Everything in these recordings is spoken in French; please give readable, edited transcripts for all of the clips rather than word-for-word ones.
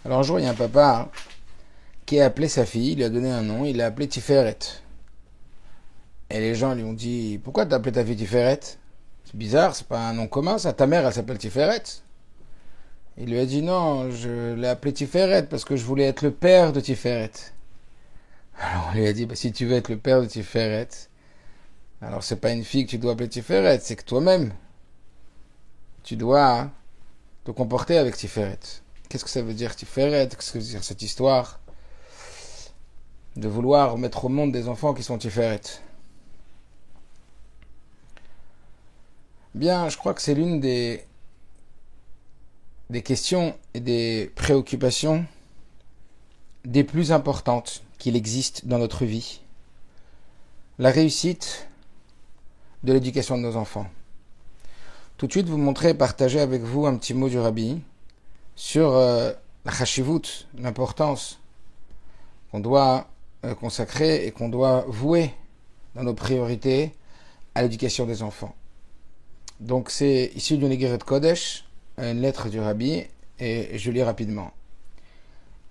Alors un jour, il y a un papa qui a appelé sa fille, il lui a donné un nom, il l'a appelé Tiferet. Et les gens lui ont dit, pourquoi t'as appelé ta fille Tiferet? C'est bizarre, c'est pas un nom commun ça, ta mère elle s'appelle Tiferet. Il lui a dit non, je l'ai appelé Tiferet parce que je voulais être le père de Tiferet. Alors on lui a dit, bah, si tu veux être le père de Tiferet, alors c'est pas une fille que tu dois appeler Tiferet, c'est que toi-même, tu dois te comporter avec Tiferet. Qu'est-ce que ça veut dire Tiferet? Qu'est-ce que veut dire cette histoire de vouloir mettre au monde des enfants qui sont Tiferet? Bien, je crois que c'est l'une des questions et des préoccupations des plus importantes qu'il existe dans notre vie. La réussite de l'éducation de nos enfants. Tout de suite, vous montrer et partager avec vous un petit mot du Rabbi sur la chashivut, l'importance qu'on doit consacrer et qu'on doit vouer dans nos priorités à l'éducation des enfants. Donc c'est issu d'une Igeret Kodesh, une lettre du Rabbi, et je lis rapidement.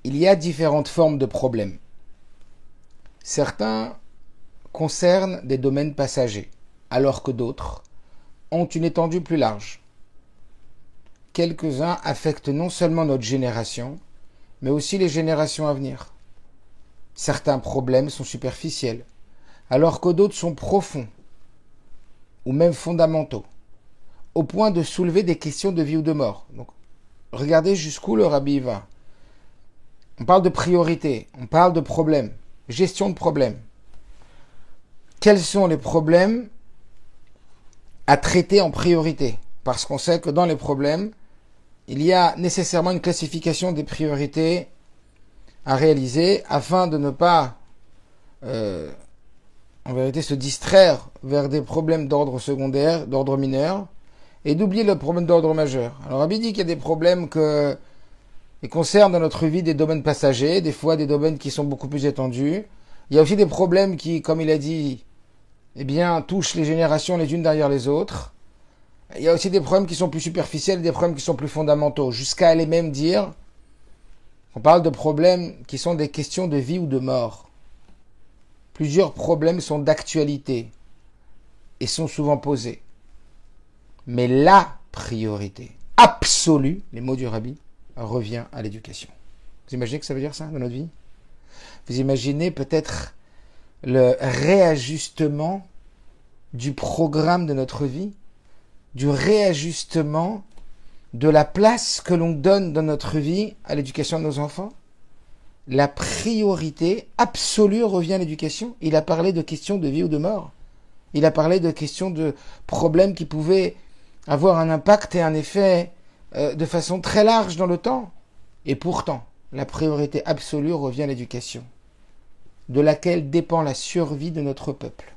Il y a différentes formes de problèmes. Certains concernent des domaines passagers, alors que d'autres ont une étendue plus large. Quelques-uns affectent non seulement notre génération, mais aussi les générations à venir. Certains problèmes sont superficiels, alors que d'autres sont profonds, ou même fondamentaux, au point de soulever des questions de vie ou de mort. Donc, regardez jusqu'où le Rabbi va. On parle de priorité, on parle de problèmes, gestion de problèmes. Quels sont les problèmes à traiter en priorité? Parce qu'on sait que dans les problèmes, il y a nécessairement une classification des priorités à réaliser afin de ne pas, en vérité, se distraire vers des problèmes d'ordre secondaire, d'ordre mineur, et d'oublier le problème d'ordre majeur. Alors, Rabbi dit qu'il y a des problèmes qui concernent dans notre vie des domaines passagers, des fois des domaines qui sont beaucoup plus étendus. Il y a aussi des problèmes qui, comme il a dit, touchent les générations les unes derrière les autres. Il y a aussi des problèmes qui sont plus superficiels et des problèmes qui sont plus fondamentaux, jusqu'à aller même dire qu'on parle de problèmes qui sont des questions de vie ou de mort. Plusieurs problèmes sont d'actualité et sont souvent posés. Mais la priorité absolue, les mots du Rabbi, revient à l'éducation. Vous imaginez que ça veut dire ça dans notre vie? Vous imaginez peut-être le réajustement du programme de notre vie, du réajustement de la place que l'on donne dans notre vie à l'éducation de nos enfants? La priorité absolue revient à l'éducation. Il a parlé de questions de vie ou de mort. Il a parlé de questions de problèmes qui pouvaient avoir un impact et un effet de façon très large dans le temps. Et pourtant, la priorité absolue revient à l'éducation, de laquelle dépend la survie de notre peuple,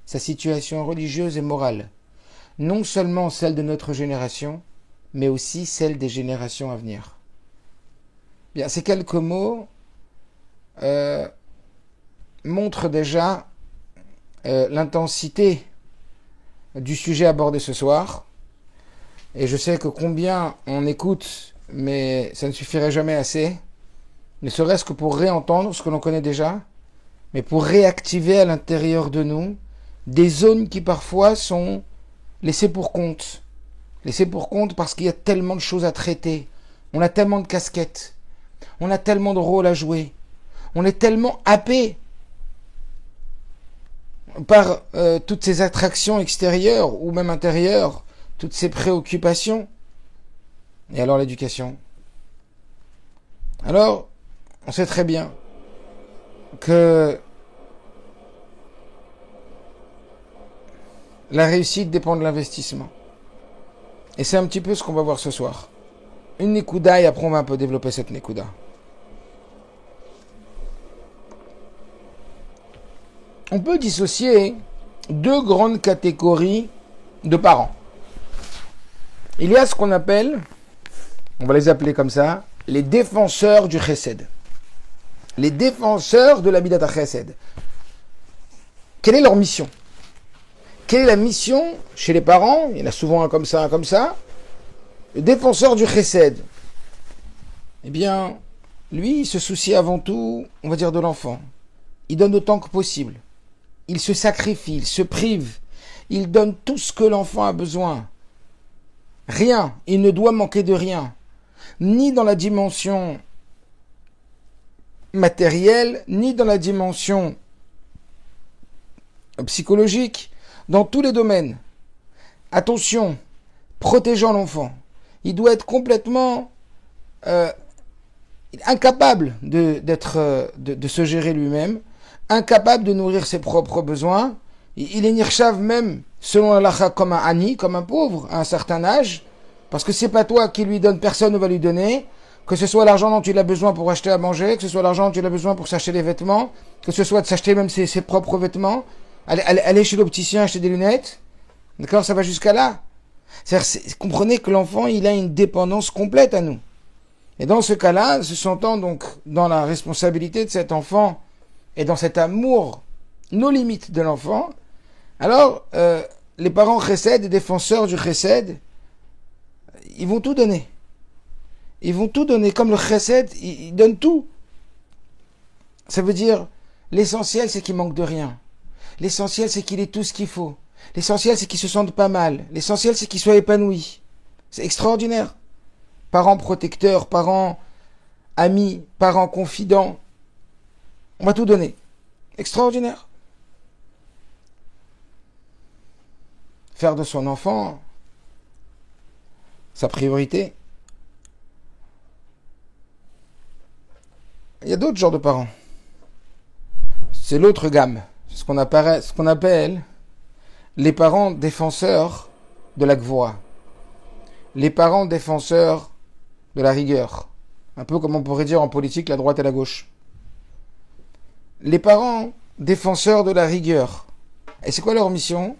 sa situation religieuse et morale, non seulement celle de notre génération, mais aussi celle des générations à venir. Bien, ces quelques mots montrent déjà l'intensité du sujet abordé ce soir. Et je sais que combien on écoute, mais ça ne suffirait jamais assez, ne serait-ce que pour réentendre ce que l'on connaît déjà, mais pour réactiver à l'intérieur de nous des zones qui parfois sont laissées pour compte. Laissées pour compte parce qu'il y a tellement de choses à traiter, on a tellement de casquettes, on a tellement de rôles à jouer, on est tellement happé par toutes ces attractions extérieures ou même intérieures, toutes ces préoccupations. Et alors l'éducation? Alors, on sait très bien que la réussite dépend de l'investissement. Et c'est un petit peu ce qu'on va voir ce soir. Une Nekuda, et après on va un peu développer cette Nekuda. On peut dissocier deux grandes catégories de parents. Il y a ce qu'on appelle, on va les appeler comme ça, les défenseurs du chesed. Les défenseurs de la Midat HaChesed. Quelle est leur mission? Quelle est la mission chez les parents? Il y en a souvent un comme ça, un comme ça. Le défenseur du chesed. eh bien, lui, il se soucie avant tout, on va dire, de l'enfant. Il donne autant que possible. Il se sacrifie, il se prive. Il donne tout ce que l'enfant a besoin. Rien, il ne doit manquer de rien. Ni dans la dimension matérielle, ni dans la dimension psychologique, dans tous les domaines. Attention, protégeant l'enfant. Il doit être complètement incapable de se gérer lui-même, incapable de nourrir ses propres besoins. Il est nirchav même, selon l'halakha, comme un ani, comme un pauvre, à un certain âge, parce que c'est pas toi qui lui donne, personne ne va lui donner, que ce soit l'argent dont il a besoin pour acheter à manger, que ce soit l'argent dont il a besoin pour s'acheter des vêtements, que ce soit de s'acheter même ses propres vêtements, aller chez l'opticien acheter des lunettes, d'accord, ça va jusqu'à là. Comprenez que l'enfant, il a une dépendance complète à nous. Et dans ce cas-là, se sentant donc dans la responsabilité de cet enfant et dans cet amour, nos limites de l'enfant, alors les parents chesed, les défenseurs du chesed, ils vont tout donner. Ils vont tout donner. Comme le chesed, ils donnent tout. Ça veut dire, l'essentiel, c'est qu'il manque de rien. L'essentiel, c'est qu'il ait tout ce qu'il faut. L'essentiel, c'est qu'il se sente pas mal. L'essentiel, c'est qu'il soit épanoui. C'est extraordinaire. Parents protecteurs, parents amis, parents confidents. On va tout donner. Extraordinaire. Faire de son enfant sa priorité. Il y a d'autres genres de parents. C'est l'autre gamme. Ce qu'on appelle les parents défenseurs de la gvoura. Les parents défenseurs de la rigueur. Un peu comme on pourrait dire en politique la droite et la gauche. Les parents défenseurs de la rigueur. Et c'est quoi leur mission?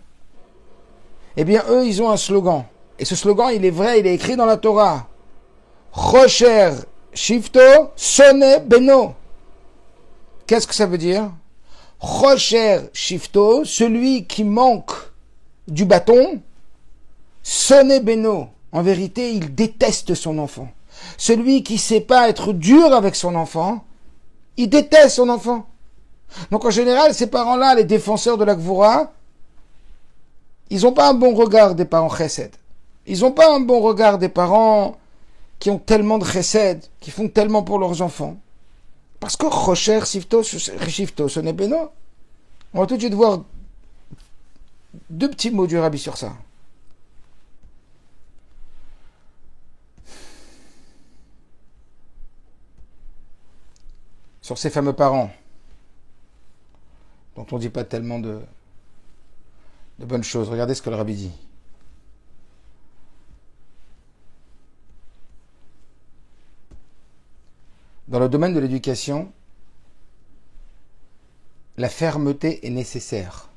Eh bien, eux, ils ont un slogan. Et ce slogan, il est vrai, il est écrit dans la Torah. Rocher Shifto Sone Beno. Qu'est-ce que ça veut dire? Rocher Shifto, celui qui manque du bâton, Sone Beno. En vérité, il déteste son enfant. Celui qui ne sait pas être dur avec son enfant, il déteste son enfant. Donc en général, ces parents-là, les défenseurs de la Gvoura, ils n'ont pas un bon regard des parents chesed. Ils n'ont pas un bon regard des parents qui ont tellement de chesed, qui font tellement pour leurs enfants. Parce que Rocher Shifto Sone Beno. On va tout de suite voir deux petits mots du Rabbi sur ça. Sur ces fameux parents, dont on ne dit pas tellement de bonnes choses. Regardez ce que le Rabbi dit. Dans le domaine de l'éducation, la fermeté est nécessaire.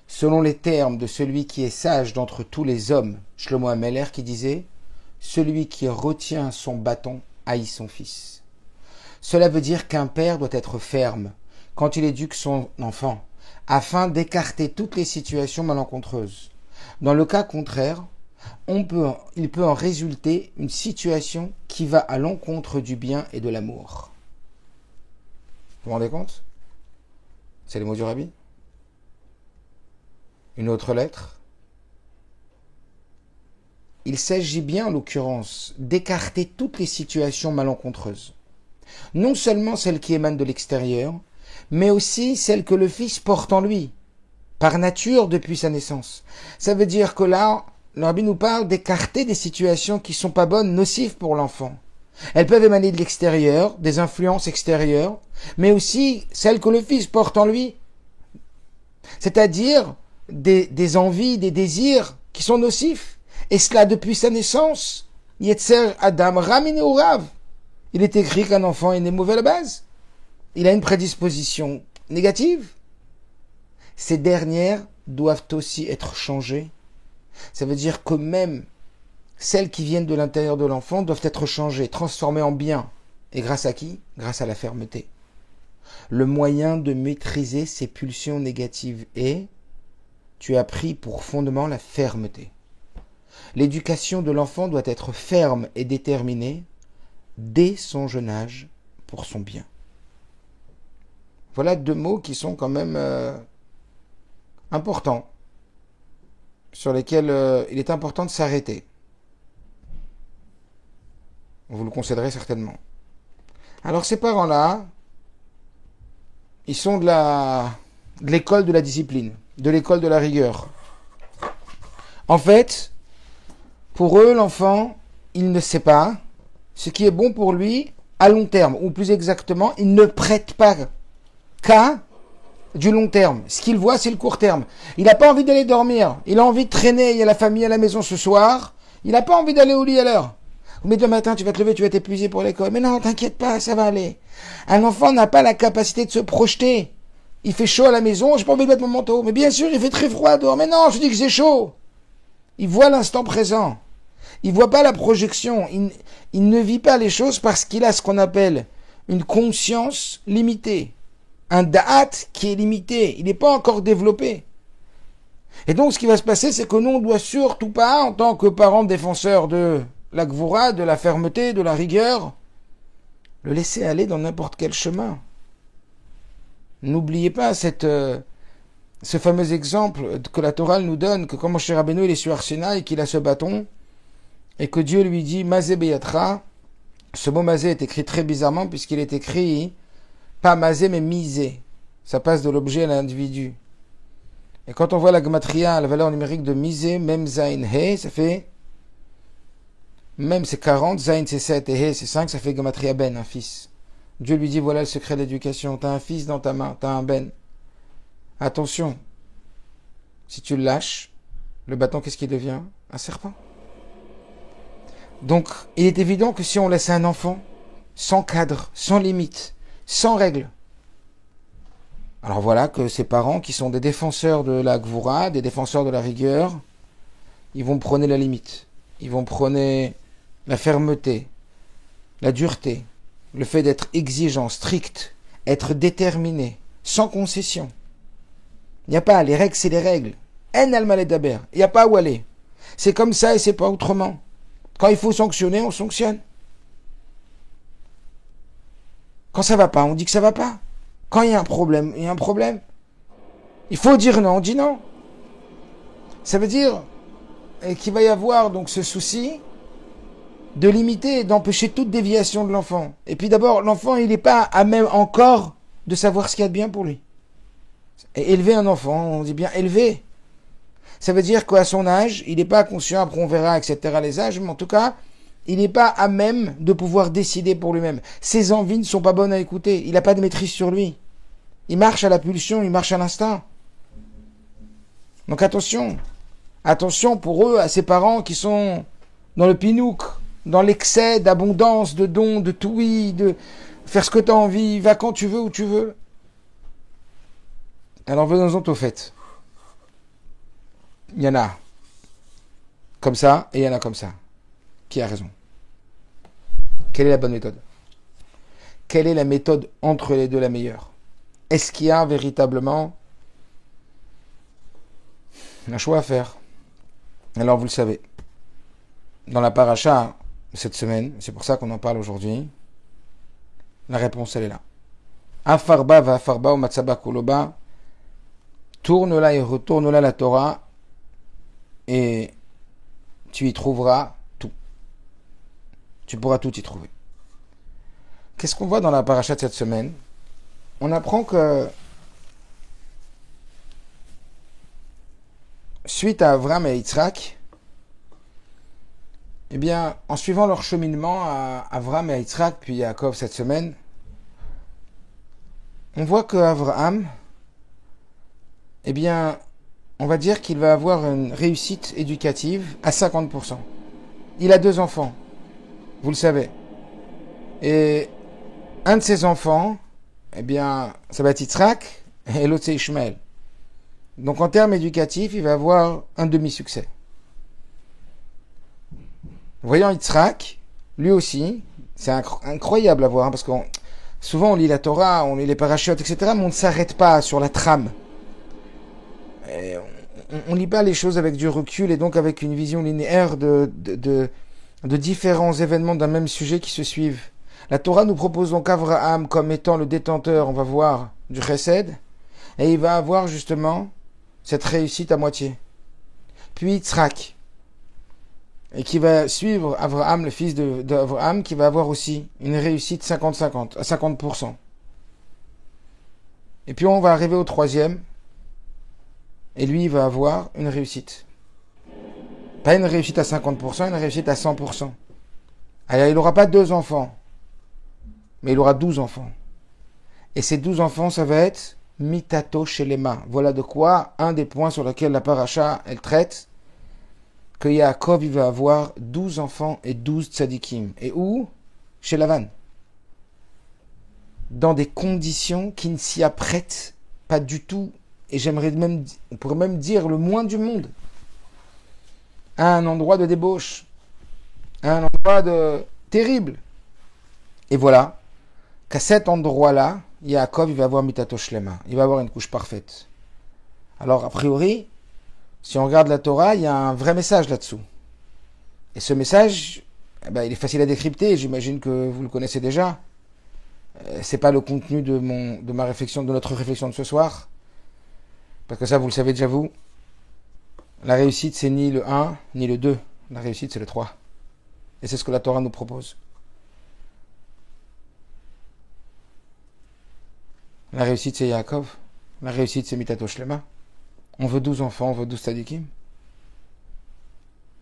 Selon les termes de celui qui est sage d'entre tous les hommes, Shlomo Ameler, qui disait « Celui qui retient son bâton haït son fils ». Cela veut dire qu'un père doit être ferme quand il éduque son enfant, afin d'écarter toutes les situations malencontreuses. Dans le cas contraire, il peut en résulter une situation qui va à l'encontre du bien et de l'amour. Vous vous rendez compte? C'est les mots du Rabbi. Une autre lettre. Il s'agit bien, en l'occurrence, d'écarter toutes les situations malencontreuses. Non seulement celles qui émanent de l'extérieur, mais aussi celles que le fils porte en lui, par nature depuis sa naissance. Ça veut dire que là, le Rabbi nous parle d'écarter des situations qui ne sont pas bonnes, nocives pour l'enfant. Elles peuvent émaner de l'extérieur, des influences extérieures, mais aussi celles que le fils porte en lui. C'est-à-dire des envies, des désirs qui sont nocifs. Et cela depuis sa naissance. Yetzer Adam Ramin Urav. Il est écrit qu'un enfant est né mauvais à la base. Il a une prédisposition négative. Ces dernières doivent aussi être changées. Ça veut dire que même celles qui viennent de l'intérieur de l'enfant doivent être changées, transformées en bien. Et grâce à qui? Grâce à la fermeté. Le moyen de maîtriser ces pulsions négatives est, tu as pris pour fondement la fermeté. L'éducation de l'enfant doit être ferme et déterminée, dès son jeune âge pour son bien. Voilà deux mots qui sont quand même importants, sur lesquels il est important de s'arrêter. Vous le concéderez certainement. Alors ces parents-là, ils sont de l'école de la discipline, de l'école de la rigueur. En fait, pour eux, l'enfant, il ne sait pas ce qui est bon pour lui à long terme, ou plus exactement, il ne prête pas qu'à du long terme. Ce qu'il voit, c'est le court terme. Il n'a pas envie d'aller dormir, il a envie de traîner, il y a la famille à la maison ce soir, il n'a pas envie d'aller au lit à l'heure. Mais demain matin, tu vas te lever, tu vas t'épuiser pour l'école. Mais non, t'inquiète pas, ça va aller. Un enfant n'a pas la capacité de se projeter. Il fait chaud à la maison, j'ai pas envie de mettre mon manteau. Mais bien sûr, il fait très froid dehors. Mais non, je dis que c'est chaud. Il voit l'instant présent. Il voit pas la projection. Il ne vit pas les choses parce qu'il a ce qu'on appelle une conscience limitée. Un da'at qui est limité. Il n'est pas encore développé. Et donc, ce qui va se passer, c'est que nous, on doit surtout pas, en tant que parents défenseurs de la gvoura, de la fermeté, de la rigueur, le laisser aller dans n'importe quel chemin. N'oubliez pas ce fameux exemple que la Torah nous donne, que quand Moshe Rabbeinu il est sur Arsinaï, qu'il a ce bâton, et que Dieu lui dit Mazé Beyatra. Ce mot Mazé est écrit très bizarrement, puisqu'il est écrit pas Mazé mais Misé. Ça passe de l'objet à l'individu. Et quand on voit la gematria, la valeur numérique de Misé, Mem Zain He, ça fait même c'est 40, Zain c'est 7 et He c'est 5, ça fait gematria Ben, un fils. Dieu lui dit, voilà le secret de l'éducation. T'as un fils dans ta main, t'as un Ben. Attention, si tu le lâches, le bâton, qu'est-ce qu'il devient? Un serpent. Donc, il est évident que si on laisse un enfant sans cadre, sans limite, sans règles, alors voilà que ces parents qui sont des défenseurs de la gvoura, des défenseurs de la rigueur, ils vont prôner la limite. Ils vont prôner la fermeté, la dureté, le fait d'être exigeant, strict, être déterminé, sans concession. Il n'y a pas, les règles c'est les règles. En al daber, il n'y a pas où aller. C'est comme ça et c'est pas autrement. Quand il faut sanctionner, on sanctionne. Quand ça va pas, on dit que ça va pas. Quand il y a un problème, il y a un problème. Il faut dire non, on dit non. Ça veut dire qu'il va y avoir donc ce souci de limiter et d'empêcher toute déviation de l'enfant. Et puis d'abord, l'enfant, il n'est pas à même encore de savoir ce qu'il y a de bien pour lui. Et élever un enfant, on dit bien élever. Ça veut dire qu'à son âge, il n'est pas conscient, après on verra, etc. les âges, mais en tout cas, il n'est pas à même de pouvoir décider pour lui-même. Ses envies ne sont pas bonnes à écouter. Il n'a pas de maîtrise sur lui. Il marche à la pulsion, il marche à l'instinct. Donc attention. Attention pour eux, à ces parents qui sont dans le pinouk, dans l'excès d'abondance, de dons, de toui, de faire ce que tu as envie, va quand tu veux, où tu veux. Alors venons-en au fait. Il y en a comme ça et il y en a comme ça. Qui a raison? Quelle est la bonne méthode? Quelle est la méthode entre les deux la meilleure? Est-ce qu'il y a véritablement un choix à faire? Alors vous le savez, dans la paracha cette semaine, c'est pour ça qu'on en parle aujourd'hui, la réponse elle est là. Afarba va afarba ou matzaba koloba, tourne-la et retourne-la la Torah, et tu y trouveras tout. Tu pourras tout y trouver. Qu'est-ce qu'on voit dans la paracha de cette semaine? On apprend que suite à Avram et Yitzhak, eh bien, en suivant leur cheminement à Avram et à Yitzhak, puis Yaakov cette semaine, on voit que Avraham, eh bien, on va dire qu'il va avoir une réussite éducative à 50%. Il a 2 enfants, vous le savez. Et un de ses enfants, eh bien, ça va être Yitzhak, et l'autre c'est Ishmaël. Donc en termes éducatifs, il va avoir un demi-succès. Voyant Yitzhak, lui aussi, c'est incroyable à voir, hein, parce que souvent on lit la Torah, on lit les parachutes, etc., mais on ne s'arrête pas sur la trame. Et on ne lit pas les choses avec du recul et donc avec une vision linéaire de de différents événements d'un même sujet qui se suivent. La Torah nous propose donc Avraham comme étant le détenteur, on va voir, du chesed, et il va avoir justement cette réussite à moitié. Puis Yitzhak, et qui va suivre Avraham, le fils d'Avraham, qui va avoir aussi une réussite 50-50, à 50%. Et puis on va arriver au troisième, et lui il va avoir une réussite. Pas une réussite à 50%, une réussite à 100%. Alors il n'aura pas 2 enfants, mais il aura 12 enfants. Et ces 12 enfants, ça va être Mitato Shelema. Voilà de quoi, un des points sur lesquels la paracha, elle traite, que Yaakov, il va avoir 12 enfants et 12 tzadikim. Et où? Chez Lavan. Dans des conditions qui ne s'y apprêtent pas du tout. Et on pourrait même dire le moins du monde. À un endroit de débauche. À un endroit terrible. Et voilà, qu'à cet endroit-là, Yaakov, il va avoir Mitato Shlema. Il va avoir une couche parfaite. Alors, a priori, si on regarde la Torah, il y a un vrai message là-dessous. Et ce message, il est facile à décrypter, j'imagine que vous le connaissez déjà. C'est pas le contenu de ma réflexion, de notre réflexion de ce soir. Parce que ça, vous le savez déjà vous. La réussite, c'est ni le 1, ni le 2. La réussite, c'est le 3. Et c'est ce que la Torah nous propose. La réussite, c'est Yaakov. La réussite, c'est Mitato Shlema. On veut 12 enfants, on veut 12 tzadikim.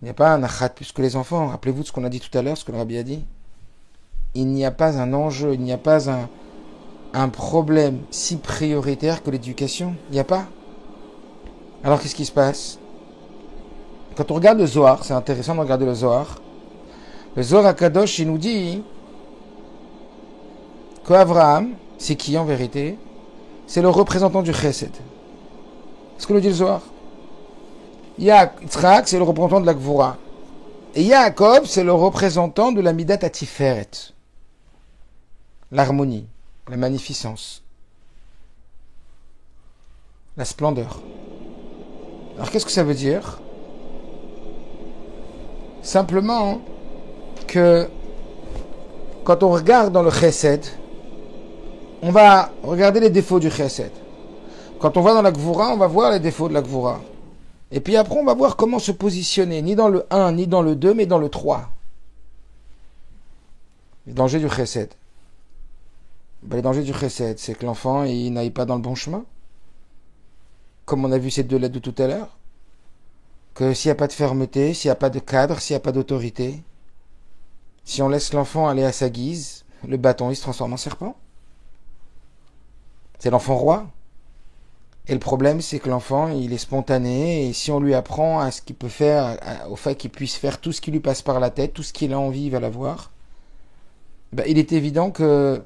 Il n'y a pas un achat plus que les enfants. Rappelez-vous de ce qu'on a dit tout à l'heure, ce que le Rabbi a dit. Il n'y a pas un enjeu, il n'y a pas un problème si prioritaire que l'éducation. Il n'y a pas. Alors qu'est-ce qui se passe? Quand on regarde le Zohar, c'est intéressant de regarder le Zohar. Le Zohar HaKadosh, il nous dit qu'Avraham, c'est qui en vérité? C'est le représentant du Chesed. Ce que nous dit le Zohar. Yitzhak, c'est le représentant de la Gvura. Et Yaakov, c'est le représentant de la Midat Atiferet. L'harmonie, la magnificence, la splendeur. Alors qu'est-ce que ça veut dire? Simplement que quand on regarde dans le Chesed, on va regarder les défauts du Chesed. Quand on va dans la Gvura, on va voir les défauts de la Gvura. Et puis après, on va voir comment se positionner, ni dans le 1, ni dans le 2, mais dans le 3. Les dangers du Chesed. Les dangers du Chesed, c'est que l'enfant, il n'aille pas dans le bon chemin. Comme on a vu ces 2 lettres de tout à l'heure. Que s'il n'y a pas de fermeté, s'il n'y a pas de cadre, s'il n'y a pas d'autorité, si on laisse l'enfant aller à sa guise, le bâton, il se transforme en serpent. C'est l'enfant roi. Et le problème, c'est que l'enfant, il est spontané, et si on lui apprend à ce qu'il peut faire, au fait qu'il puisse faire tout ce qui lui passe par la tête, tout ce qu'il a envie, il va l'avoir, il est évident que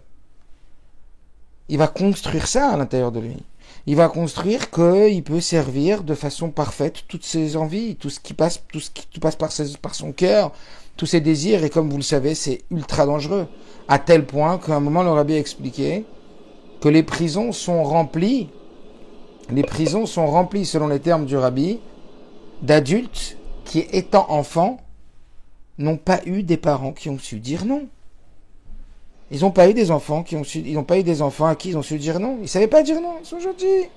il va construire ça à l'intérieur de lui. Il va construire qu'il peut servir de façon parfaite toutes ses envies, tout ce qui passe par son cœur, tous ses désirs, et comme vous le savez, c'est ultra dangereux. À tel point qu'à un moment, le Rabbi a expliqué que les prisons sont remplies, selon les termes du Rabbi, d'adultes qui, étant enfants, n'ont pas eu des parents qui ont su dire non. Ils n'ont pas eu des enfants à qui ils ont su dire non. Ils ne savaient pas dire non, ils sont gentils. Il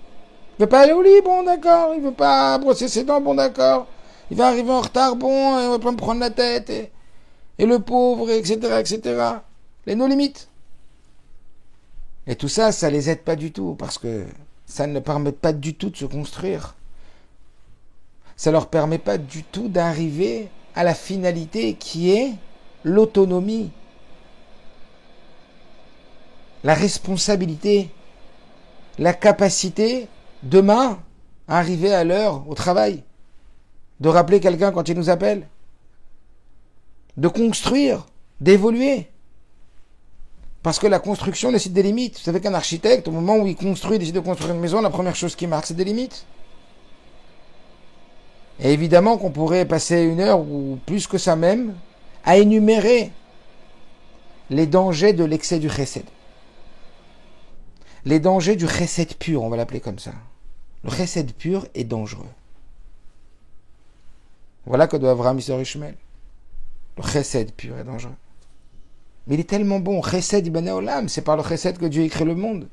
ne veut pas aller au lit, bon d'accord. Il ne veut pas brosser ses dents, bon d'accord. Il va arriver en retard, bon, on va pas me prendre la tête. Et le pauvre, etc., etc. Les no-limites. Et tout ça, ça les aide pas du tout, parce que ça ne permet pas du tout de se construire. Ça leur permet pas du tout d'arriver à la finalité qui est l'autonomie, la responsabilité, la capacité, demain, à arriver à l'heure au travail, de rappeler quelqu'un quand il nous appelle, de construire, d'évoluer. Parce que la construction nécessite des limites. Vous savez qu'un architecte, au moment où il décide de construire une maison, la première chose qui marque, c'est des limites. Et évidemment qu'on pourrait passer 1 heure, ou plus que ça même, à énumérer les dangers de l'excès du chesed. Les dangers du chesed pur, on va l'appeler comme ça. Le chesed pur est dangereux. Voilà que doit Avraham Isor Ishmael. Le chesed pur est dangereux. Mais il est tellement bon. Chesed ibn Olam, c'est par le chesed que Dieu écrit le monde.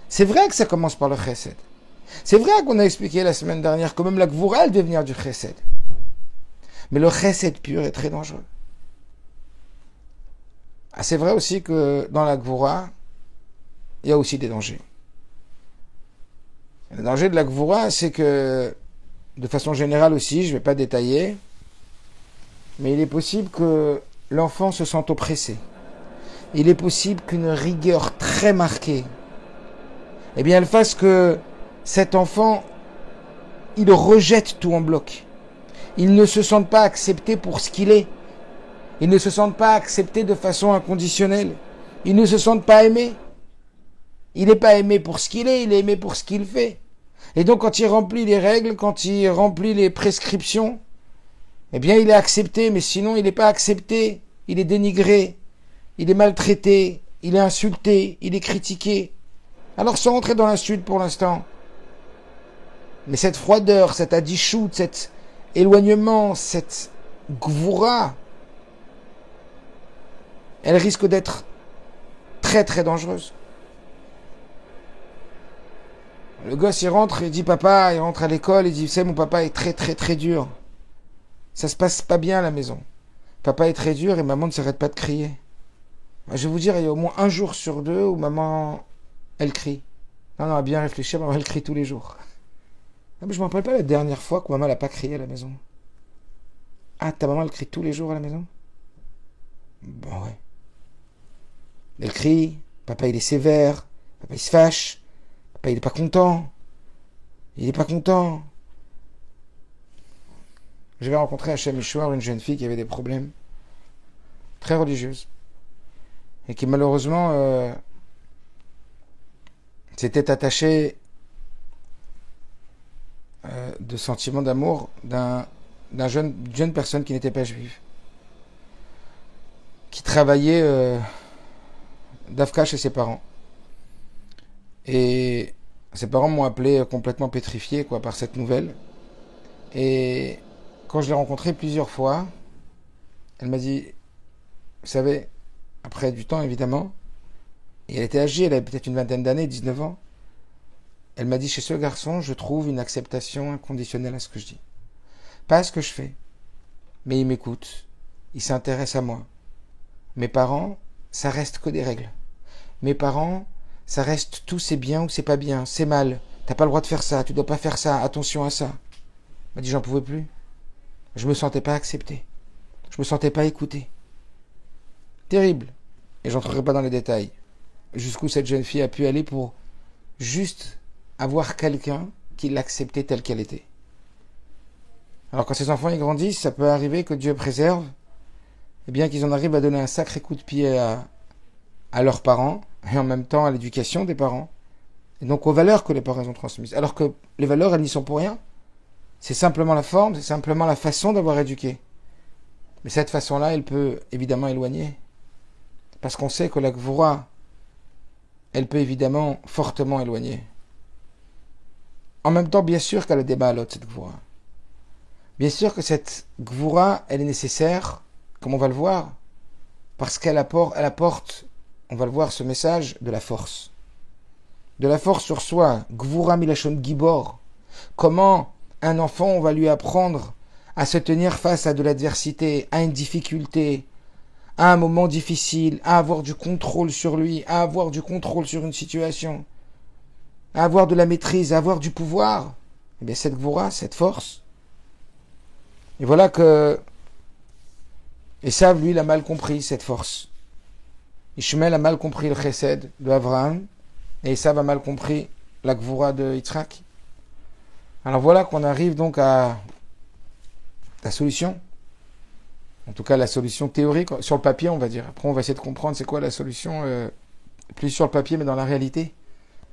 C'est vrai que ça commence par le chesed. C'est vrai qu'on a expliqué la semaine dernière que même la gvoura, elle doit venir du chesed. Mais le chesed pur est très dangereux. Ah, c'est vrai aussi que dans la gvoura, il y a aussi des dangers. Le danger de la gvoura, c'est que, de façon générale aussi, je ne vais pas détailler, mais il est possible que l'enfant se sente oppressé. Il est possible qu'une rigueur très marquée, eh bien, elle fasse que cet enfant, il rejette tout en bloc. Il ne se sente pas accepté pour ce qu'il est. Il ne se sente pas accepté de façon inconditionnelle. Il ne se sente pas aimé. Il n'est pas aimé pour ce qu'il est, il est aimé pour ce qu'il fait. Et donc, quand il remplit les règles, quand il remplit les prescriptions, eh bien, il est accepté, mais sinon, il n'est pas accepté. Il est dénigré, il est maltraité, il est insulté, il est critiqué. Alors, sans rentrer dans l'insulte pour l'instant, mais cette froideur, cette adichoute, cet éloignement, cette gvoura, elle risque d'être très très dangereuse. Le gosse, il rentre, il dit papa, il rentre à l'école, il dit, c'est mon papa est très très très dur. Ça se passe pas bien à la maison. Papa est très dur et maman ne s'arrête pas de crier. Je vais vous dire, il y a au moins un jour sur deux où maman, elle crie. Non, à bien réfléchir, maman, elle crie tous les jours. Non, mais je ne me rappelle pas la dernière fois que maman n'a pas crié à la maison. Ah, ta maman, elle crie tous les jours à la maison? Bon, ouais. Elle crie, papa, il est sévère, papa, il se fâche, papa, il est pas content. Il est pas content. J'avais rencontré à Chamichouar une jeune fille qui avait des problèmes très religieuses et qui malheureusement s'était attachée de sentiments d'amour d'une jeune personne qui n'était pas juive, qui travaillait d'Afka chez ses parents. Et ses parents m'ont appelé complètement pétrifié par cette nouvelle. Et quand je l'ai rencontrée plusieurs fois, elle m'a dit, vous savez, après du temps évidemment, et elle était âgée, elle avait peut-être une vingtaine d'années, 19 ans, elle m'a dit, chez ce garçon, je trouve une acceptation inconditionnelle à ce que je dis. Pas à ce que je fais, mais il m'écoute, il s'intéresse à moi. Mes parents, ça reste que des règles. Mes parents, ça reste tout c'est bien ou c'est pas bien, c'est mal, t'as pas le droit de faire ça, tu dois pas faire ça, attention à ça. Elle m'a dit, j'en pouvais plus. Je me sentais pas accepté. Je me sentais pas écouté. Terrible. Et j'entrerai pas dans les détails. Jusqu'où cette jeune fille a pu aller pour juste avoir quelqu'un qui l'acceptait telle qu'elle était. Alors quand ces enfants y grandissent, ça peut arriver que Dieu préserve, et bien qu'ils en arrivent à donner un sacré coup de pied à leurs parents, et en même temps à l'éducation des parents, et donc aux valeurs que les parents ont transmises. Alors que les valeurs, elles n'y sont pour rien. C'est simplement la forme, c'est simplement la façon d'avoir éduqué. Mais cette façon-là, elle peut évidemment éloigner. Parce qu'on sait que la gvoura, elle peut évidemment fortement éloigner. En même temps, bien sûr qu'elle a des balot, cette gvoura. Bien sûr que cette gvoura, elle est nécessaire, comme on va le voir, parce qu'elle apporte, on va le voir, ce message de la force. De la force sur soi. Gvoura milachon gibor. Comment un enfant, on va lui apprendre à se tenir face à de l'adversité, à une difficulté, à un moment difficile, à avoir du contrôle sur lui, à avoir du contrôle sur une situation, à avoir de la maîtrise, à avoir du pouvoir. Eh bien, cette gvoura, cette force. Et voilà que Esav, lui, il a mal compris cette force. Ishmael a mal compris le chesed de Abraham, et Esav a mal compris la gvoura de Yitzhak. Alors voilà qu'on arrive donc à la solution. En tout cas, la solution théorique, sur le papier, on va dire. Après, on va essayer de comprendre c'est quoi la solution, plus sur le papier, mais dans la réalité.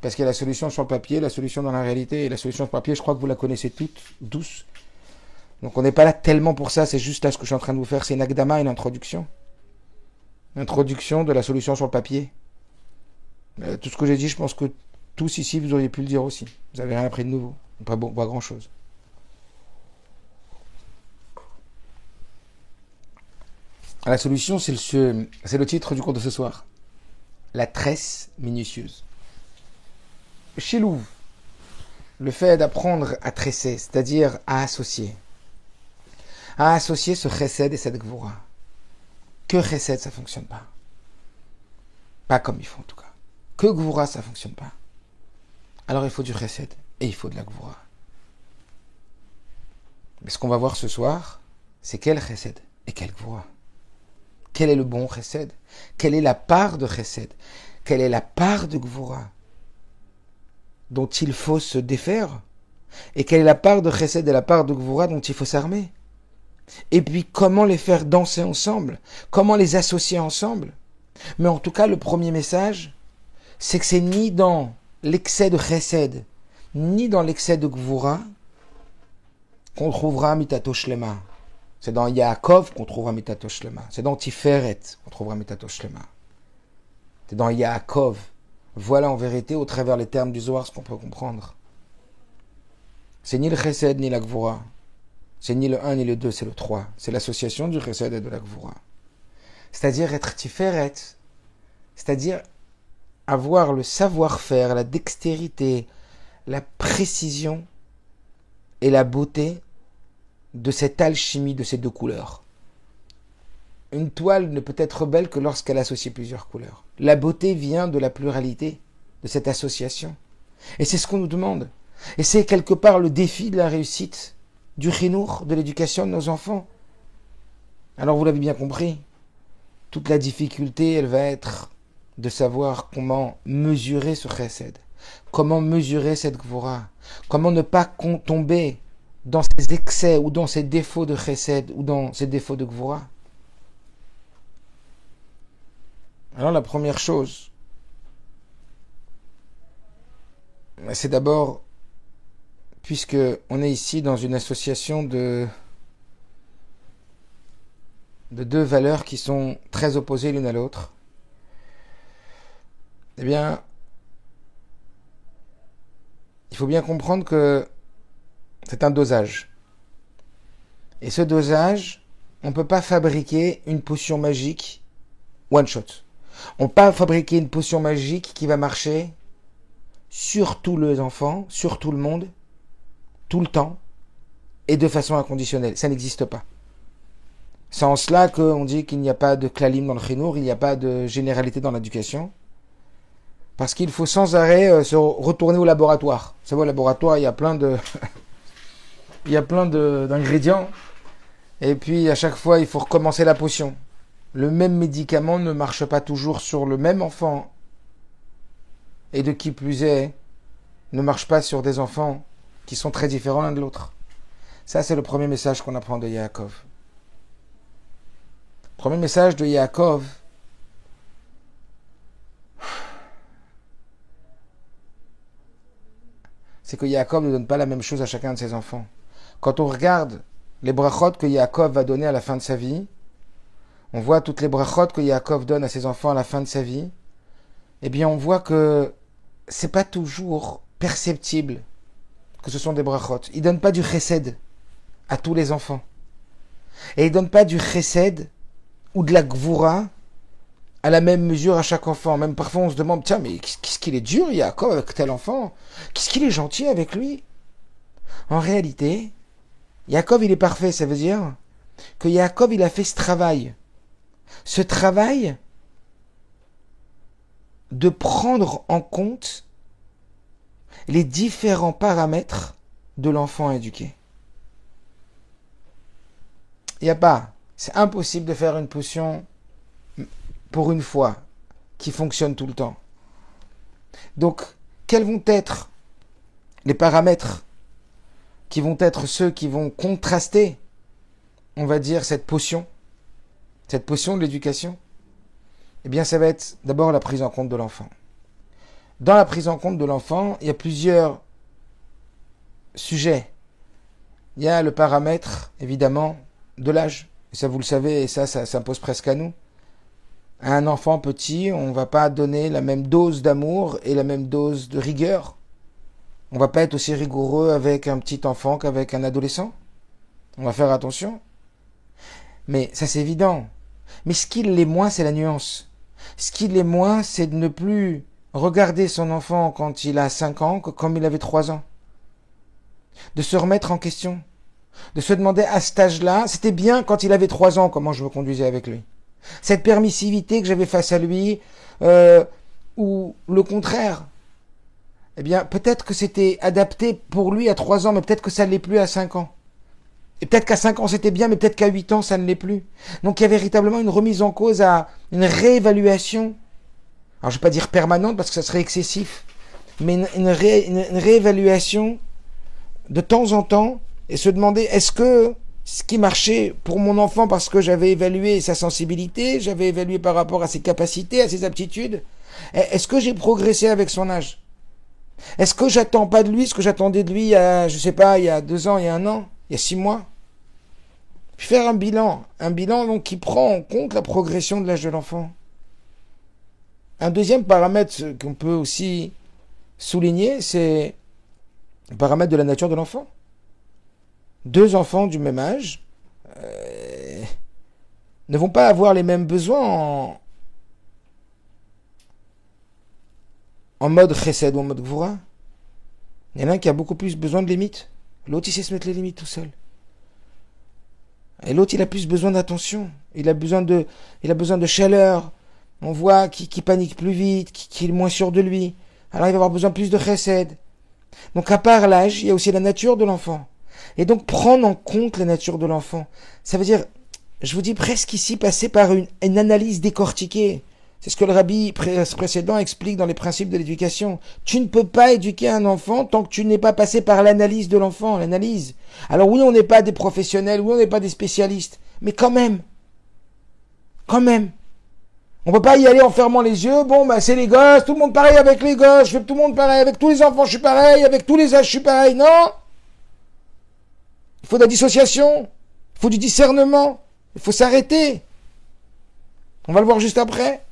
Parce qu'il y a la solution sur le papier, la solution dans la réalité, et la solution sur le papier, je crois que vous la connaissez toutes, douce. Donc on n'est pas là tellement pour ça, c'est juste là ce que je suis en train de vous faire, c'est une akdama, une introduction. Introduction de la solution sur le papier. Tout ce que j'ai dit, je pense que tous ici, vous auriez pu le dire aussi. Vous n'avez rien appris de nouveau. Pas grand-chose. La solution, c'est le titre du cours de ce soir. La tresse minutieuse. Chilou, le fait d'apprendre à tresser, c'est-à-dire à associer ce chesed et cette gvura. Que chesed, ça fonctionne pas. Pas comme il faut en tout cas. Que gvura, ça fonctionne pas. Alors il faut du chesed et il faut de la gvura. Mais ce qu'on va voir ce soir, c'est quel chesed et quel gvura. Quel est le bon chesed? Quelle est la part de chesed? Quelle est la part de gvura dont il faut se défaire? Et quelle est la part de chesed et la part de gvura dont il faut s'armer? Et puis comment les faire danser ensemble? Comment les associer ensemble? Mais en tout cas, le premier message, c'est que c'est ni dans l'excès de chesed, ni dans l'excès de gvura qu'on trouvera mitato shlema. C'est dans Yaakov qu'on trouvera mitato shlema. C'est dans Tiferet qu'on trouvera mitato shlema. C'est dans Yaakov. Voilà en vérité, au travers les termes du Zohar, ce qu'on peut comprendre. C'est ni le chesed ni la gvura. C'est ni le 1 ni le 2, c'est le 3. C'est l'association du chesed et de la gvura. C'est-à-dire être tiferet. C'est-à-dire avoir le savoir-faire, la dextérité, la précision et la beauté de cette alchimie de ces deux couleurs. Une toile ne peut être belle que lorsqu'elle associe plusieurs couleurs. La beauté vient de la pluralité, de cette association. Et c'est ce qu'on nous demande. Et c'est quelque part le défi de la réussite, du chinour, de l'éducation de nos enfants. Alors vous l'avez bien compris, toute la difficulté, elle va être de savoir comment mesurer ce chesed, comment mesurer cette gvura, comment ne pas tomber dans ces excès ou dans ces défauts de chesed ou dans ces défauts de gvura. Alors la première chose, c'est d'abord, puisque on est ici dans une association de deux valeurs qui sont très opposées l'une à l'autre, eh bien, il faut bien comprendre que c'est un dosage. Et ce dosage, on ne peut pas fabriquer une potion magique one shot. On ne peut pas fabriquer une potion magique qui va marcher sur tous les enfants, sur tout le monde, tout le temps, et de façon inconditionnelle. Ça n'existe pas. C'est en cela qu'on dit qu'il n'y a pas de klalim dans le chinour, il n'y a pas de généralité dans l'éducation. Parce qu'il faut sans arrêt se retourner au laboratoire. Vous savez, au laboratoire, il y a plein d'ingrédients. Et puis, à chaque fois, il faut recommencer la potion. Le même médicament ne marche pas toujours sur le même enfant. Et de qui plus est, ne marche pas sur des enfants qui sont très différents l'un de l'autre. Ça, c'est le premier message qu'on apprend de Yaakov. Le premier message de Yaakov, c'est que Yaakov ne donne pas la même chose à chacun de ses enfants. Quand on regarde les brachot que Yaakov va donner à la fin de sa vie, on voit toutes les brachot que Yaakov donne à ses enfants à la fin de sa vie, eh bien on voit que c'est pas toujours perceptible que ce sont des brachot. Il donne pas du chesed à tous les enfants. Et il donne pas du chesed ou de la gvura à la même mesure à chaque enfant. Même parfois on se demande, tiens, mais qu'est-ce qu'il est dur, Yaakov, avec tel enfant? Qu'est-ce qu'il est gentil avec lui? En réalité, Yaakov, il est parfait. Ça veut dire que Yaakov, il a fait ce travail. Ce travail de prendre en compte les différents paramètres de l'enfant éduqué. Il n'y a pas, c'est impossible de faire une potion pour une fois qui fonctionne tout le temps. Donc, quels vont être les paramètres qui vont être ceux qui vont contraster, on va dire, cette potion de l'éducation? Eh bien, ça va être d'abord la prise en compte de l'enfant. Dans la prise en compte de l'enfant, il y a plusieurs sujets. Il y a le paramètre, évidemment, de l'âge. Et ça, vous le savez, et ça s'impose presque à nous. À un enfant petit, on ne va pas donner la même dose d'amour et la même dose de rigueur. On ne va pas être aussi rigoureux avec un petit enfant qu'avec un adolescent. On va faire attention. Mais ça, c'est évident. Mais ce qui l'est moins, c'est la nuance. Ce qui l'est moins, c'est de ne plus regarder son enfant quand il a 5 ans comme il avait 3 ans. De se remettre en question. De se demander à cet âge-là, c'était bien quand il avait 3 ans, comment je me conduisais avec lui. Cette permissivité que j'avais face à lui, ou le contraire. Eh bien, peut-être que c'était adapté pour lui à 3 ans, mais peut-être que ça ne l'est plus à 5 ans. Et peut-être qu'à 5 ans c'était bien, mais peut-être qu'à 8 ans ça ne l'est plus. Donc il y a véritablement une remise en cause, à une réévaluation. Alors je ne vais pas dire permanente parce que ça serait excessif, mais une réévaluation de temps en temps et se demander est-ce que ce qui marchait pour mon enfant parce que j'avais évalué sa sensibilité, j'avais évalué par rapport à ses capacités, à ses aptitudes, est-ce que j'ai progressé avec son âge? Est-ce que j'attends pas de lui ce que j'attendais de lui il y a, je sais pas, il y a 2 ans, il y a 1 an, il y a 6 mois? Puis faire un bilan donc qui prend en compte la progression de l'âge de l'enfant. Un deuxième paramètre qu'on peut aussi souligner, c'est le paramètre de la nature de l'enfant. 2 enfants du même âge ne vont pas avoir les mêmes besoins en mode chesed ou en mode gvura. Il y en a un qui a beaucoup plus besoin de limites. L'autre, il sait se mettre les limites tout seul. Et l'autre, il a plus besoin d'attention. Il a besoin de chaleur. On voit qu'il panique plus vite, qu'il est moins sûr de lui. Alors il va avoir besoin plus de chesed. Donc à part l'âge, il y a aussi la nature de l'enfant. Et donc prendre en compte la nature de l'enfant. Ça veut dire, je vous dis presque ici, passer par une analyse décortiquée. C'est ce que le rabbi précédent explique dans les principes de l'éducation. Tu ne peux pas éduquer un enfant tant que tu n'es pas passé par l'analyse de l'enfant, l'analyse. Alors oui, on n'est pas des professionnels, oui, on n'est pas des spécialistes, mais quand même. On peut pas y aller en fermant les yeux, bon, bah, c'est les gosses, tout le monde pareil avec les gosses, je fais tout le monde pareil, avec tous les enfants je suis pareil, avec tous les âges je suis pareil, non! Il faut de la dissociation, il faut du discernement, il faut s'arrêter. On va le voir juste après.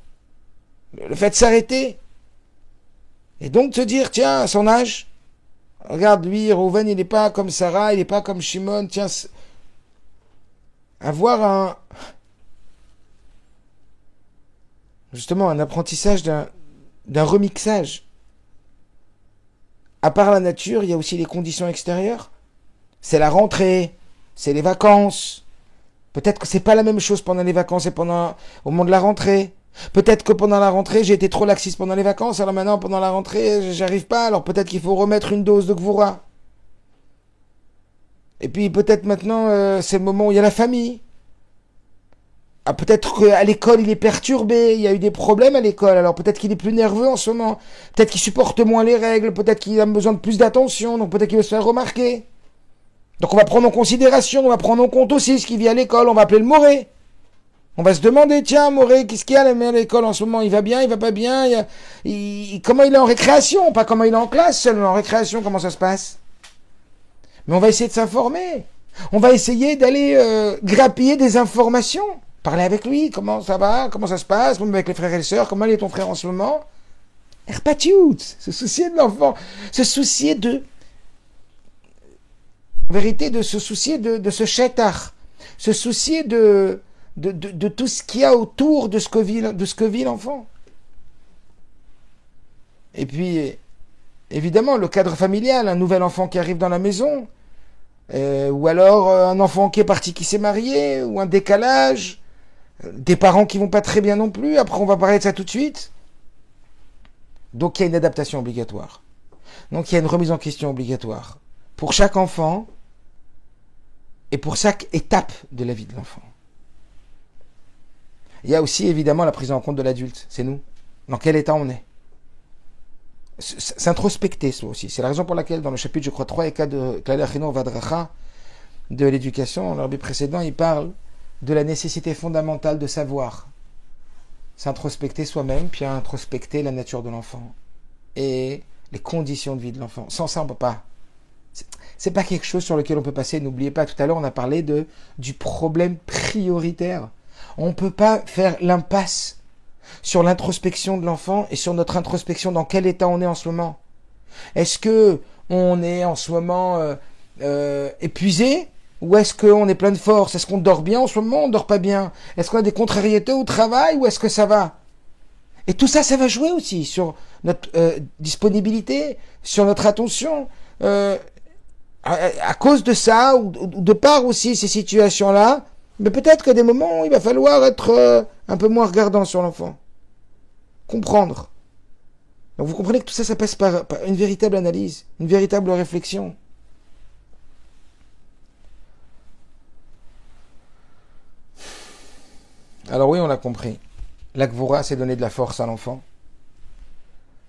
Le fait de s'arrêter. Et donc de se dire, tiens, à son âge, regarde, lui, Rouven, il n'est pas comme Sarah, il n'est pas comme Shimon, tiens, avoir justement un apprentissage d'un remixage. À part la nature, il y a aussi les conditions extérieures. C'est la rentrée, c'est les vacances. Peut-être que c'est pas la même chose pendant les vacances et au moment de la rentrée. Peut-être que pendant la rentrée, j'ai été trop laxiste pendant les vacances, alors maintenant, pendant la rentrée, j'arrive pas, alors peut-être qu'il faut remettre une dose de Gvura. Et puis peut-être maintenant, c'est le moment où il y a la famille. Ah, peut-être qu'à l'école, il est perturbé, il y a eu des problèmes à l'école, alors peut-être qu'il est plus nerveux en ce moment. Peut-être qu'il supporte moins les règles, peut-être qu'il a besoin de plus d'attention, donc peut-être qu'il veut se faire remarquer. Donc on va prendre en considération, on va prendre en compte aussi ce qui vit à l'école, on va appeler le moré. On va se demander, tiens, Moré, qu'est-ce qu'il y a à l'école en ce moment? Il va bien, il va pas bien? Comment il est en récréation? Pas comment il est en classe, seulement en récréation, comment ça se passe? Mais on va essayer de s'informer. On va essayer d'aller grappiller des informations. Parler avec lui, comment ça va? Comment ça se passe? Même avec les frères et les sœurs, comment est ton frère en ce moment? Erpatiout, se soucier de l'enfant. Se soucier en vérité, de se soucier de ce chétar. Se soucier de tout ce qu'il y a autour de ce que vit l'enfant. Et puis, évidemment, le cadre familial, un nouvel enfant qui arrive dans la maison, ou alors un enfant qui est parti, qui s'est marié, ou un décalage, des parents qui vont pas très bien non plus, après on va parler de ça tout de suite. Donc il y a une adaptation obligatoire. Donc il y a une remise en question obligatoire pour chaque enfant et pour chaque étape de la vie de l'enfant. Il y a aussi évidemment la prise en compte de l'adulte, c'est nous. Dans quel état on est? S'introspecter, ça aussi. C'est la raison pour laquelle dans le chapitre, je crois, 3 et 4 de Klalei Chinuch Vadracha de l'éducation, l'heure précédent, il parle de la nécessité fondamentale de savoir. S'introspecter soi-même, puis introspecter la nature de l'enfant et les conditions de vie de l'enfant. Sans ça, on ne peut pas. C'est pas quelque chose sur lequel on peut passer. N'oubliez pas, tout à l'heure, on a parlé du problème prioritaire. On ne peut pas faire l'impasse sur l'introspection de l'enfant et sur notre introspection, dans quel état on est en ce moment. Est-ce que on est en ce moment épuisé, Ou est-ce qu'on est plein de force? Est-ce qu'on dort bien en ce moment? On dort pas bien? Est-ce qu'on a des contrariétés au travail ou est-ce que ça va? Et tout ça, ça va jouer aussi sur notre disponibilité, sur notre attention. À cause de ça, ou de par aussi ces situations-là, mais peut-être qu'à des moments, il va falloir être un peu moins regardant sur l'enfant. Comprendre. Donc vous comprenez que tout ça, ça passe par une véritable analyse, une véritable réflexion. Alors oui, on l'a compris. La Gvura, c'est donner de la force à l'enfant.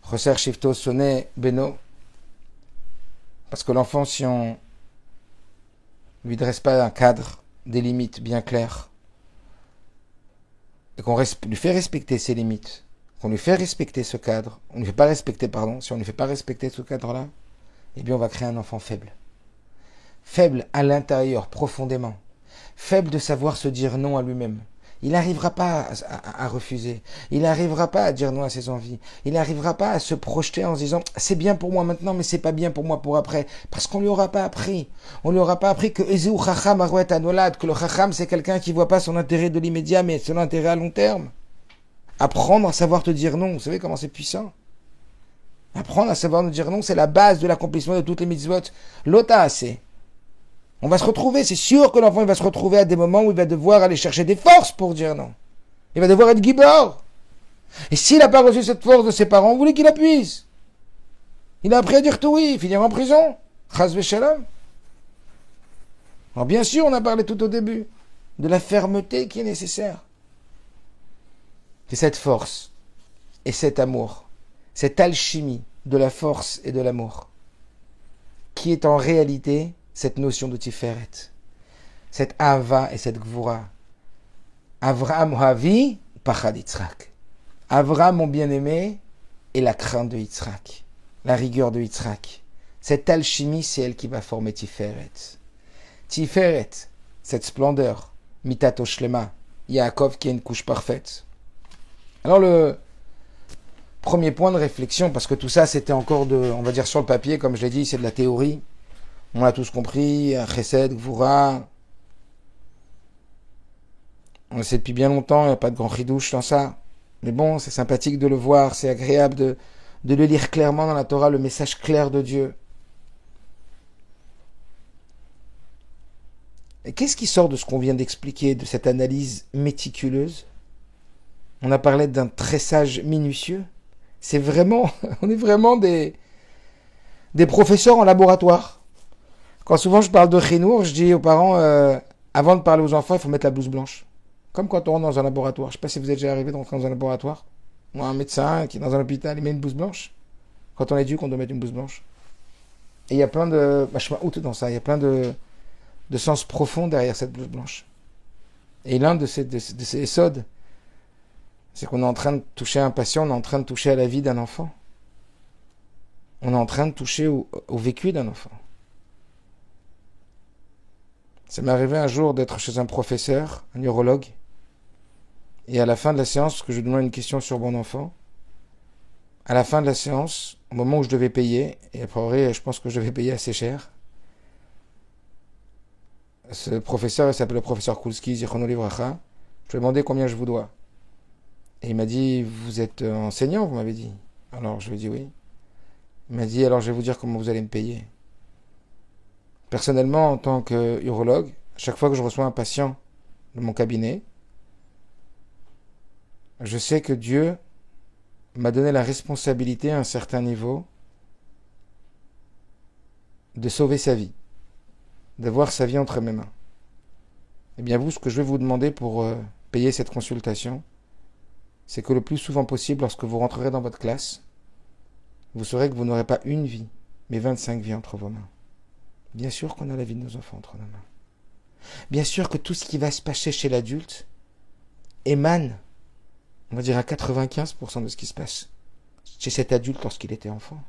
Reser Shifto Soné Beno. Parce que l'enfant, si on lui dresse pas un cadre, des limites bien claires, et qu'on lui fait respecter ses limites, qu'on lui fait respecter ce cadre, on ne lui fait pas respecter, si on ne lui fait pas respecter ce cadre-là, eh bien on va créer un enfant faible. Faible à l'intérieur, profondément. Faible de savoir se dire non à lui-même. Il n'arrivera pas à refuser. Il n'arrivera pas à dire non à ses envies. Il n'arrivera pas à se projeter en se disant c'est bien pour moi maintenant, mais c'est pas bien pour moi pour après. Parce qu'on lui aura pas appris. On lui aura pas appris que Ezeu Chacham Arouet Anolad, que le Chacham c'est quelqu'un qui voit pas son intérêt de l'immédiat, mais son intérêt à long terme. Apprendre à savoir te dire non, vous savez comment c'est puissant. Apprendre à savoir nous dire non, c'est la base de l'accomplissement de toutes les mitzvot. L'ota assez. On va se retrouver, c'est sûr que l'enfant il va se retrouver à des moments où il va devoir aller chercher des forces pour dire non. Il va devoir être gibor. Et s'il n'a pas reçu cette force de ses parents, vous voulez qu'il appuise. Il a appris à dire tout oui, il finira en prison. Chas v'shalom. Alors bien sûr, on a parlé tout au début de la fermeté qui est nécessaire. C'est cette force et cet amour, cette alchimie de la force et de l'amour, qui est en réalité cette notion de Tiferet, cette Ava et cette Gvura. Avraham Havi, Pachad Yitzhak. Avraham, mon bien-aimé, et la crainte de Yitzhak, la rigueur de Yitzhak. Cette alchimie, c'est elle qui va former Tiferet. Tiferet, cette splendeur, Mitato Shlema, Yaakov qui est une couche parfaite. Alors le premier point de réflexion, parce que tout ça c'était encore on va dire sur le papier, comme je l'ai dit, c'est de la théorie. On l'a tous compris, Chesed, Gvura. On le sait depuis bien longtemps, il n'y a pas de grand ridouche dans ça. Mais bon, c'est sympathique de le voir, c'est agréable de le lire clairement dans la Torah, le message clair de Dieu. Et qu'est-ce qui sort de ce qu'on vient d'expliquer, de cette analyse méticuleuse? On a parlé d'un tressage minutieux. C'est vraiment, on est vraiment des professeurs en laboratoire. Quand souvent je parle de chinour, je dis aux parents, avant de parler aux enfants, il faut mettre la blouse blanche. Comme quand on rentre dans un laboratoire. Je ne sais pas si vous êtes déjà arrivé de rentrer dans un laboratoire. Ou un médecin qui est dans un hôpital, il met une blouse blanche. Quand on éduque, on doit mettre une blouse blanche. Et il y a plein de... je suis out dans ça. Il y a plein de sens profonds derrière cette blouse blanche. Et l'un de ces sodes, c'est qu'on est en train de toucher à un patient, on est en train de toucher à la vie d'un enfant. On est en train de toucher au vécu d'un enfant. Ça m'est arrivé un jour d'être chez un professeur, un neurologue, et à la fin de la séance, parce que je lui demande une question sur mon enfant, à la fin de la séance, au moment où je devais payer, et a priori, je pense que je devais payer assez cher, ce professeur, il s'appelle le professeur Kulski, Zichrono Livracha, je lui ai demandé combien je vous dois. Et il m'a dit, vous êtes enseignant, vous m'avez dit. Alors je lui ai dit oui. Il m'a dit, alors je vais vous dire comment vous allez me payer. Personnellement, en tant qu'urologue, chaque fois que je reçois un patient de mon cabinet, je sais que Dieu m'a donné la responsabilité à un certain niveau de sauver sa vie, d'avoir sa vie entre mes mains. Eh bien vous, ce que je vais vous demander pour payer cette consultation, c'est que le plus souvent possible, lorsque vous rentrerez dans votre classe, vous saurez que vous n'aurez pas une vie, mais 25 vies entre vos mains. Bien sûr qu'on a la vie de nos enfants entre nos mains. Bien sûr que tout ce qui va se passer chez l'adulte émane, on va dire à 95% de ce qui se passe chez cet adulte lorsqu'il était enfant.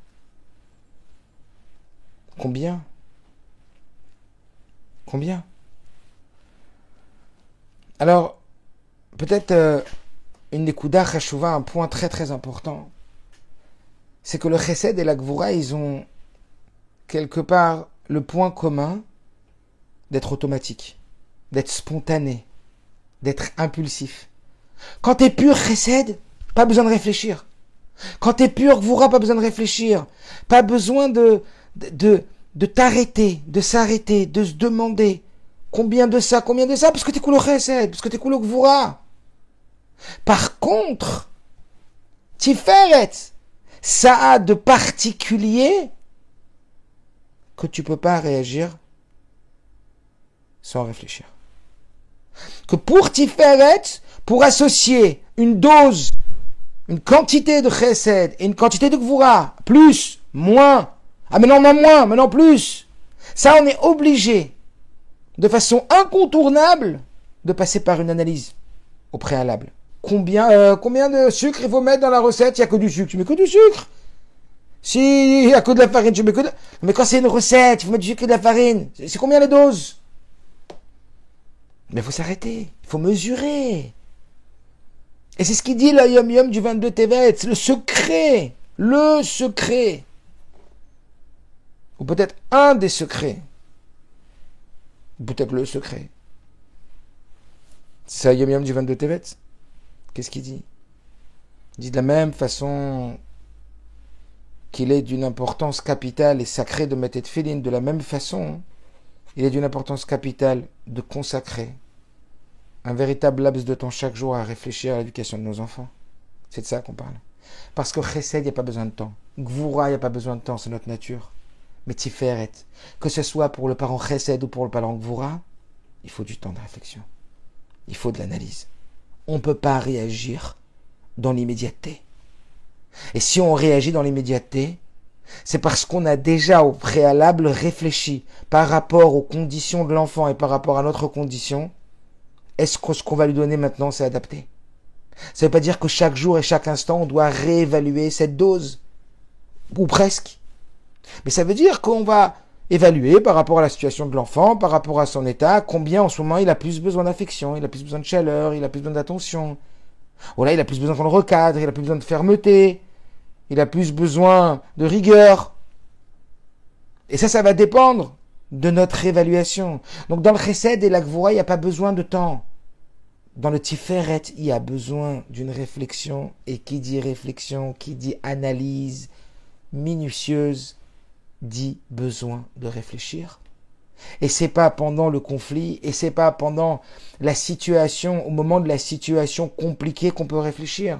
Combien? Alors, peut-être une nekuda chashuva, un point très très important, c'est que le chesed et la gvura, ils ont quelque part le point commun d'être automatique, d'être spontané, d'être impulsif. Quand t'es pur chesed, pas besoin de réfléchir. Quand t'es pur gvura, pas besoin de réfléchir. Pas besoin de t'arrêter, de s'arrêter, de se demander combien de ça, parce que t'es cool au chesed, parce que t'es cool au gvura. Par contre, Tiferet, ça a de particulier que tu peux pas réagir sans réfléchir. Que pour Tiferet, pour associer une dose, une quantité de chesed et une quantité de gvura, plus, moins, ah maintenant moins, maintenant plus, ça on est obligé, de façon incontournable, de passer par une analyse au préalable. Combien de sucre il faut mettre dans la recette? Il n'y a que du sucre. Tu mets que du sucre. Si il n'y a que de la farine, tu mets que de... Mais quand c'est une recette, il faut mettre du sucre et de la farine. C'est combien les doses? Mais il faut s'arrêter. Il faut mesurer. Et c'est ce qu'il dit le Yom Yom du 22 Tevet. C'est le secret. Le secret. Ou peut-être un des secrets. Ou peut-être le secret. C'est le Yom Yom du 22 Tevet. Qu'est-ce qu'il dit? Il dit de la même façon qu'il est d'une importance capitale et sacrée de mettre tefillin, de la même façon, il est d'une importance capitale de consacrer un véritable laps de temps chaque jour à réfléchir à l'éducation de nos enfants. C'est de ça qu'on parle. Parce que chesed, il n'y a pas besoin de temps. Gvura, il n'y a pas besoin de temps, c'est notre nature. Mais tiferet, que ce soit pour le parent chesed ou pour le parent gvura, il faut du temps de réflexion. Il faut de l'analyse. On ne peut pas réagir dans l'immédiateté. Et si on réagit dans l'immédiateté, c'est parce qu'on a déjà au préalable réfléchi par rapport aux conditions de l'enfant et par rapport à notre condition. Est-ce que ce qu'on va lui donner maintenant, c'est adapté? Ça ne veut pas dire que chaque jour et chaque instant, on doit réévaluer cette dose. Ou presque. Mais ça veut dire qu'on va évaluer par rapport à la situation de l'enfant, par rapport à son état, combien en ce moment il a plus besoin d'affection, il a plus besoin de chaleur, il a plus besoin d'attention. Ou là, il a plus besoin qu'on le recadre, il a plus besoin de fermeté, il a plus besoin de rigueur. Et ça va dépendre de notre évaluation. Donc dans le chesed et la gvura, il n'y a pas besoin de temps. Dans le tiferet, il y a besoin d'une réflexion. Et qui dit réflexion, qui dit analyse minutieuse, dit besoin de réfléchir. Et c'est pas pendant le conflit, et c'est pas pendant la situation, au moment de la situation compliquée qu'on peut réfléchir.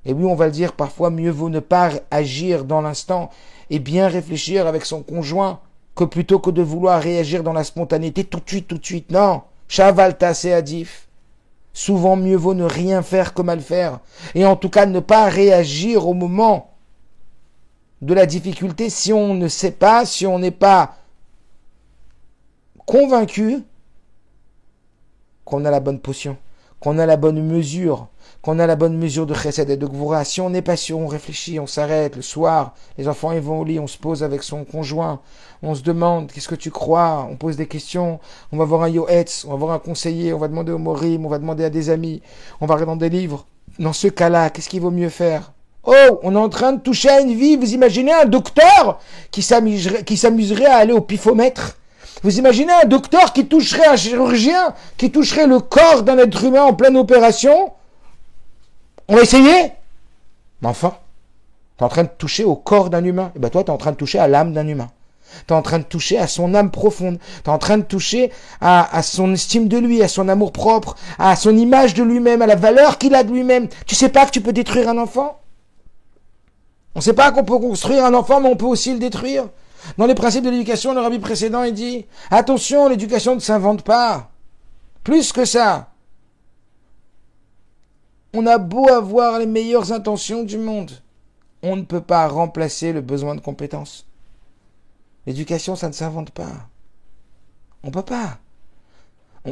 Et oui, on va le dire, parfois mieux vaut ne pas agir dans l'instant et bien réfléchir avec son conjoint que plutôt que de vouloir réagir dans la spontanéité tout de suite. Non, Shavalta c'est adif. Souvent mieux vaut ne rien faire que mal faire. Et en tout cas ne pas réagir au moment de la difficulté si on ne sait pas, si on n'est pas convaincu qu'on a la bonne potion, qu'on a la bonne mesure, de chesed et de gvura. Si on n'est pas sûr, on réfléchit, on s'arrête le soir, les enfants ils vont au lit, on se pose avec son conjoint, on se demande qu'est-ce que tu crois, on pose des questions, on va voir un yoetz, on va voir un conseiller, on va demander au morim, on va demander à des amis, on va regarder dans des livres. Dans ce cas-là, qu'est-ce qu'il vaut mieux faire? Oh, on est en train de toucher à une vie. Vous imaginez un docteur qui s'amuserait à aller au pifomètre? Vous imaginez un docteur qui toucherait un chirurgien, qui toucherait le corps d'un être humain en pleine opération? On va essayer? Mais enfin, tu es en train de toucher au corps d'un humain. Et ben toi, tu es en train de toucher à l'âme d'un humain. Tu es en train de toucher à son âme profonde. Tu es en train de toucher à son estime de lui, à son amour propre, à son image de lui-même, à la valeur qu'il a de lui-même. Tu sais pas que tu peux détruire un enfant? On ne sait pas qu'on peut construire un enfant, mais on peut aussi le détruire. Dans les principes de l'éducation, le rabbi précédent, il dit, attention, l'éducation ne s'invente pas. Plus que ça. On a beau avoir les meilleures intentions du monde. On ne peut pas remplacer le besoin de compétences. L'éducation, ça ne s'invente pas. On peut pas.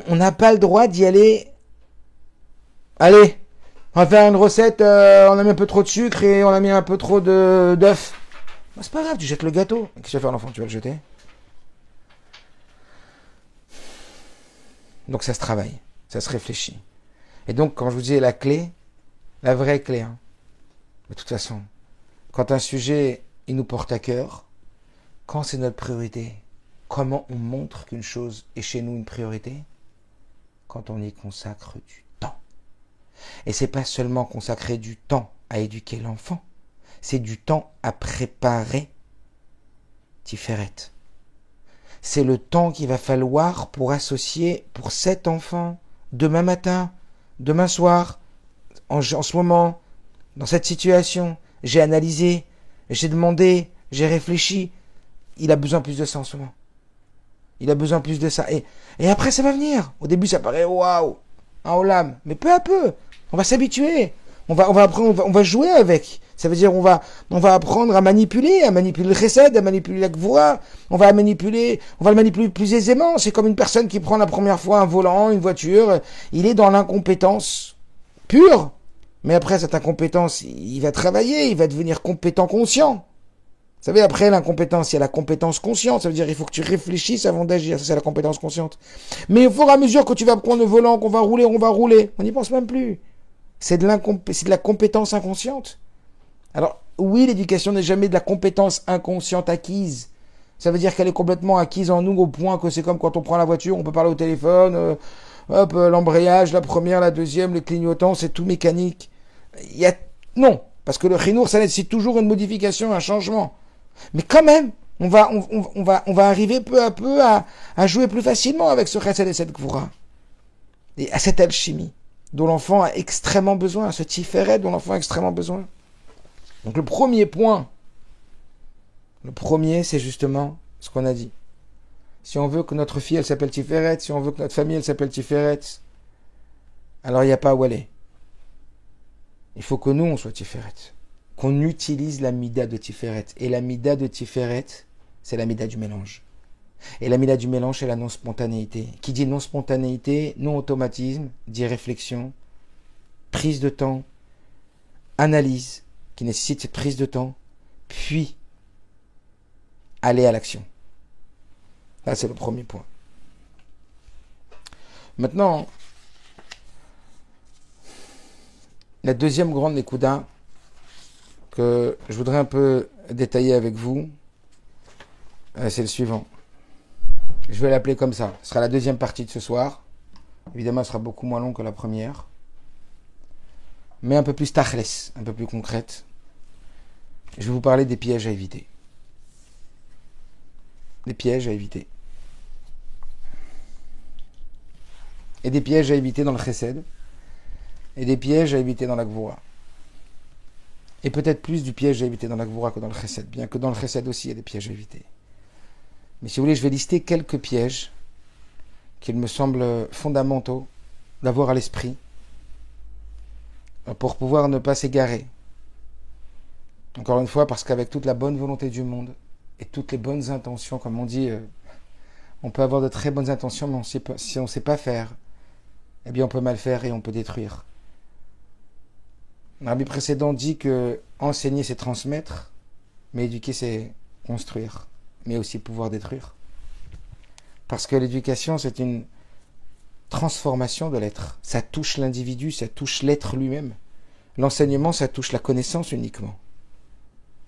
On n'a pas le droit d'y aller. Allez, on va faire une recette, on a mis un peu trop de sucre et on a mis un peu trop d'œufs. Bah, c'est pas grave, tu jettes le gâteau. Qu'est-ce que tu vas faire l'enfant? Tu vas le jeter? Donc ça se travaille, ça se réfléchit. Et donc, quand je vous dis la clé, la vraie clé, de toute façon, quand un sujet, il nous porte à cœur, quand c'est notre priorité, Comment on montre qu'une chose est chez nous une priorité? Quand on y consacre du temps. Et c'est pas seulement consacrer du temps à éduquer l'enfant, c'est du temps à préparer Tiferet. C'est le temps qu'il va falloir pour associer pour cet enfant, demain matin, demain soir, en ce moment, dans cette situation, j'ai analysé, j'ai demandé, j'ai réfléchi. Il a besoin plus de ça en ce moment. Il a besoin plus de ça. Et après, ça va venir. Au début, ça paraît waouh, un olam. Mais peu à peu, on va s'habituer. On va apprendre, on va jouer avec. Ça veut dire on va apprendre à manipuler le chesed, à manipuler la gvura. On va le manipuler plus aisément. C'est comme une personne qui prend la première fois un volant, une voiture. Il est dans l'incompétence pure. Mais après cette incompétence, il va travailler, il va devenir compétent conscient. Vous savez, après l'incompétence, il y a la compétence consciente. Ça veut dire qu'il faut que tu réfléchisses avant d'agir. Ça, c'est la compétence consciente. Mais au fur et à mesure que tu vas prendre le volant, qu'on va rouler, on va rouler. On n'y pense même plus. C'est de la compétence inconsciente. Alors, oui, l'éducation n'est jamais de la compétence inconsciente acquise. Ça veut dire qu'elle est complètement acquise en nous au point que c'est comme quand on prend la voiture, on peut parler au téléphone, l'embrayage, la première, la deuxième, le clignotant, c'est tout mécanique. Non, parce que le chinour, ça nécessite toujours une modification, un changement. Mais quand même, on va arriver peu à peu à jouer plus facilement avec ce chesed et cette gvura. Et à cette alchimie dont l'enfant a extrêmement besoin, ce tiferet dont l'enfant a extrêmement besoin. Donc le premier point, c'est justement ce qu'on a dit. Si on veut que notre fille, elle s'appelle Tiferet, si on veut que notre famille, elle s'appelle Tiferet, alors il n'y a pas où aller. Il faut que nous, on soit Tiferet. Qu'on utilise la mida de Tiferet. Et la mida de Tiferet, c'est la mida du mélange. Et la mida du mélange, c'est la non-spontanéité. Qui dit non-spontanéité, non-automatisme, dit réflexion, prise de temps, analyse, qui nécessite cette prise de temps, puis aller à l'action. Là, c'est le premier point. Maintenant, la deuxième grande nekuda que je voudrais un peu détailler avec vous, c'est le suivant. Je vais l'appeler comme ça. Ce sera la deuxième partie de ce soir. Évidemment, ce sera beaucoup moins long que la première. Mais un peu plus tachles, un peu plus concrète. Je vais vous parler des pièges à éviter. Des pièges à éviter. Et des pièges à éviter dans le chesed. Et des pièges à éviter dans la gvura. Et peut-être plus du piège à éviter dans la gvura que dans le chesed. Bien que dans le chesed aussi, il y a des pièges à éviter. Mais si vous voulez, je vais lister quelques pièges qu'il me semble fondamentaux d'avoir à l'esprit pour pouvoir ne pas s'égarer. Encore une fois, parce qu'avec toute la bonne volonté du monde et toutes les bonnes intentions, comme on dit, on peut avoir de très bonnes intentions, mais si on ne sait pas faire, eh bien on peut mal faire et on peut détruire. Le rabbi précédent dit que enseigner c'est transmettre, mais éduquer c'est construire, mais aussi pouvoir détruire. Parce que l'éducation c'est une transformation de l'être. Ça touche l'individu, ça touche l'être lui-même. L'enseignement ça touche la connaissance uniquement,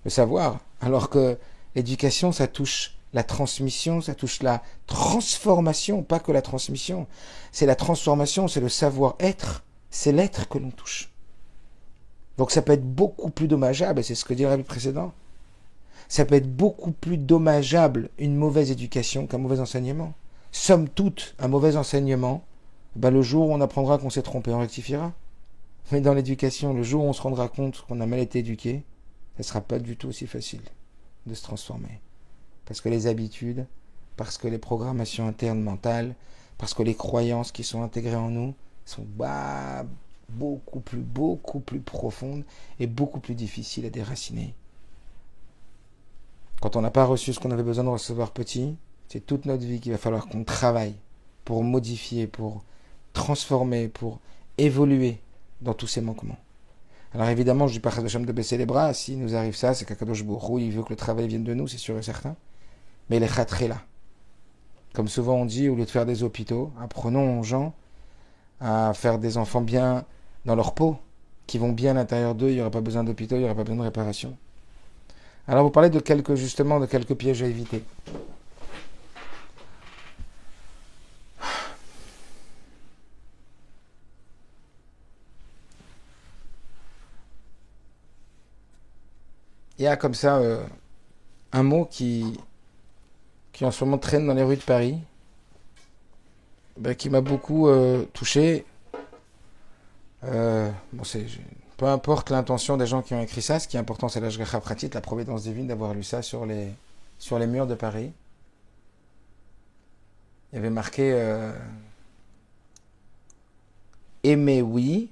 le savoir. Alors que l'éducation ça touche la transmission, ça touche la transformation, pas que la transmission. C'est la transformation, c'est le savoir-être, c'est l'être que l'on touche. Donc ça peut être beaucoup plus dommageable, et c'est ce que dit le rabbi précédent, ça peut être beaucoup plus dommageable une mauvaise éducation qu'un mauvais enseignement. Somme toute, un mauvais enseignement, le jour où on apprendra qu'on s'est trompé, on rectifiera. Mais dans l'éducation, le jour où on se rendra compte qu'on a mal été éduqué, ça ne sera pas du tout aussi facile de se transformer. Parce que les habitudes, parce que les programmations internes mentales, parce que les croyances qui sont intégrées en nous sont beaucoup plus profondes et beaucoup plus difficiles à déraciner. Quand on n'a pas reçu ce qu'on avait besoin de recevoir petit, c'est toute notre vie qu'il va falloir qu'on travaille pour modifier, pour transformer, pour évoluer dans tous ces manquements. Alors évidemment, je ne dis pas de baisser les bras. Si nous arrive ça, c'est qu'Akadosh Baruch Hu, il veut que le travail vienne de nous, c'est sûr et certain. Mais les khatrés là. Comme souvent on dit, au lieu de faire des hôpitaux, apprenons aux gens à faire des enfants bien dans leur peau, qui vont bien à l'intérieur d'eux, il n'y aura pas besoin d'hôpitaux, il n'y aura pas besoin de réparation. Alors vous parlez de quelques pièges à éviter. il y a comme ça un mot qui en ce moment traîne dans les rues de Paris, qui m'a beaucoup touché. Peu importe l'intention des gens qui ont écrit ça, ce qui est important, c'est l'Ashgacha Pratit, la providence divine, d'avoir lu ça sur les murs de Paris. Il y avait marqué aimer, oui,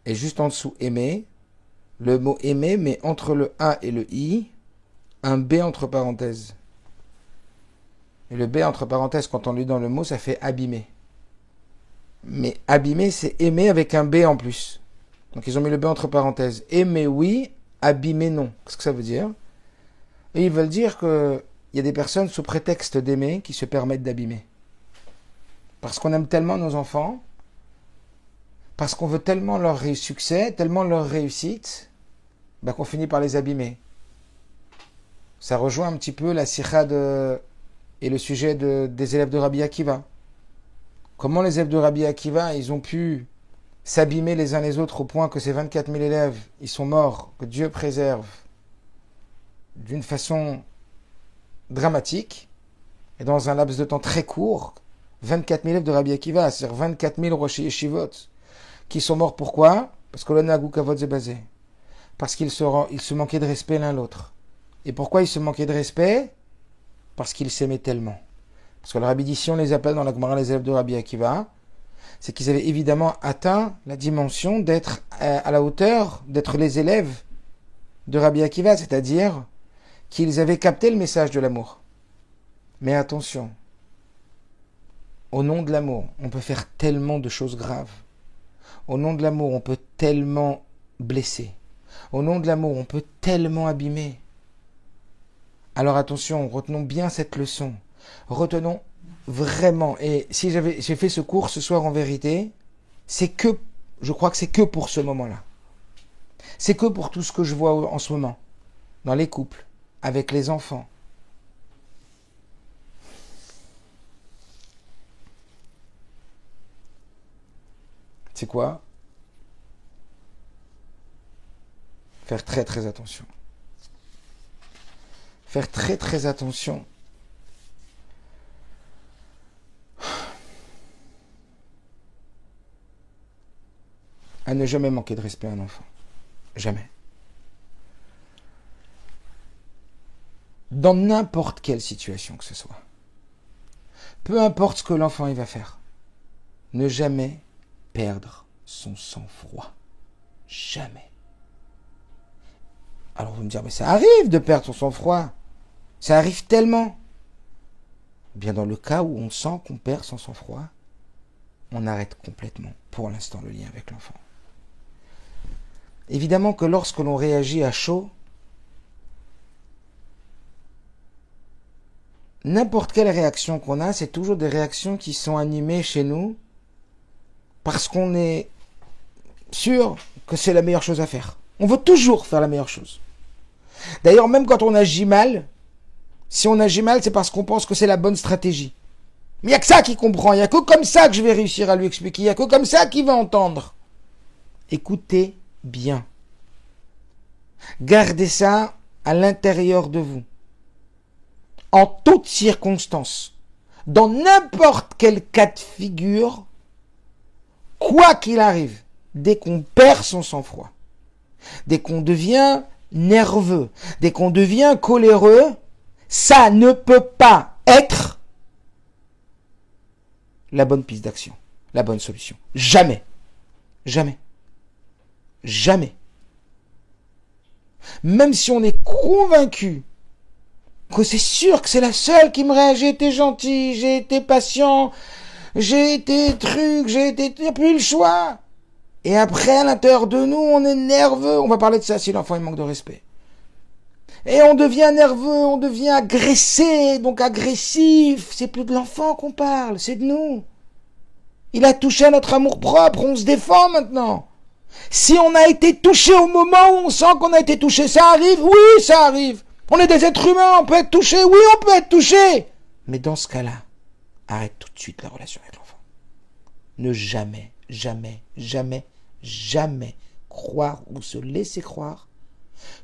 et juste en dessous aimer, le mot aimer, mais entre le A et le I, un B entre parenthèses. Et le B entre parenthèses, quand on lit dans le mot, ça fait abîmer. Mais abîmer, c'est aimer avec un B en plus. Donc ils ont mis le B entre parenthèses. Aimer oui, abîmer non. Qu'est-ce que ça veut dire? Et ils veulent dire qu'il y a des personnes sous prétexte d'aimer qui se permettent d'abîmer. Parce qu'on aime tellement nos enfants, parce qu'on veut tellement leur succès, tellement leur réussite, qu'on finit par les abîmer. Ça rejoint un petit peu la sikha et le sujet des élèves de Rabbi Akiva. Comment les élèves de Rabbi Akiva, ils ont pu s'abîmer les uns les autres au point que ces 24 000 élèves, ils sont morts, que Dieu préserve d'une façon dramatique, et dans un laps de temps très court, 24 000 élèves de Rabbi Akiva, c'est-à-dire 24 000 rochers yeshivot, qui sont morts pourquoi? Parce que l'on a kavod zebazé. Parce qu'ils se manquaient de respect l'un l'autre. Et pourquoi ils se manquaient de respect? Parce qu'ils s'aimaient tellement. Parce que le Rabbi dit, si on les appelle dans la Gemara les élèves de Rabbi Akiva, c'est qu'ils avaient évidemment atteint la dimension d'être à la hauteur, d'être les élèves de Rabbi Akiva, c'est-à-dire qu'ils avaient capté le message de l'amour. Mais attention, au nom de l'amour, on peut faire tellement de choses graves. Au nom de l'amour, on peut tellement blesser. Au nom de l'amour, on peut tellement abîmer. Alors attention, retenons bien cette leçon. Retenons vraiment. Et si j'ai fait ce cours ce soir en vérité, je crois que c'est que pour ce moment-là. C'est que pour tout ce que je vois en ce moment, dans les couples, avec les enfants. C'est quoi? Faire très très attention. Faire très très attention. À ne jamais manquer de respect à un enfant. Jamais. Dans n'importe quelle situation que ce soit. Peu importe ce que l'enfant il va faire. Ne jamais perdre son sang-froid. Jamais. Alors vous me dire, mais ça arrive de perdre son sang-froid. Ça arrive tellement. Bien dans le cas où on sent qu'on perd son sang-froid, on arrête complètement, pour l'instant, le lien avec l'enfant. Évidemment que lorsque l'on réagit à chaud, n'importe quelle réaction qu'on a, c'est toujours des réactions qui sont animées chez nous parce qu'on est sûr que c'est la meilleure chose à faire. On veut toujours faire la meilleure chose. D'ailleurs, même quand on agit mal, si on agit mal, c'est parce qu'on pense que c'est la bonne stratégie. Mais il n'y a que ça qui comprend, il n'y a que comme ça que je vais réussir à lui expliquer, il n'y a que comme ça qu'il va entendre. Écoutez bien. Gardez ça à l'intérieur de vous. En toutes circonstances, dans n'importe quel cas de figure, quoi qu'il arrive, dès qu'on perd son sang-froid, dès qu'on devient nerveux, dès qu'on devient coléreux, ça ne peut pas être la bonne piste d'action, la bonne solution. Jamais. Jamais. Jamais. Même si on est convaincu que c'est sûr que c'est la seule qui me réagit, j'ai été gentil, j'ai été patient, j'ai été il n'y a plus le choix. Et après, à l'intérieur de nous, on est nerveux. On va parler de ça si l'enfant il manque de respect. Et on devient nerveux, on devient agressé, donc agressif. C'est plus de l'enfant qu'on parle, c'est de nous. Il a touché à notre amour-propre, on se défend maintenant. Si on a été touché au moment où on sent qu'on a été touché, ça arrive? Oui, ça arrive. On est des êtres humains, on peut être touché? Oui, on peut être touché. Mais dans ce cas-là, arrête tout de suite la relation avec l'enfant. Ne jamais, jamais, jamais, jamais croire ou se laisser croire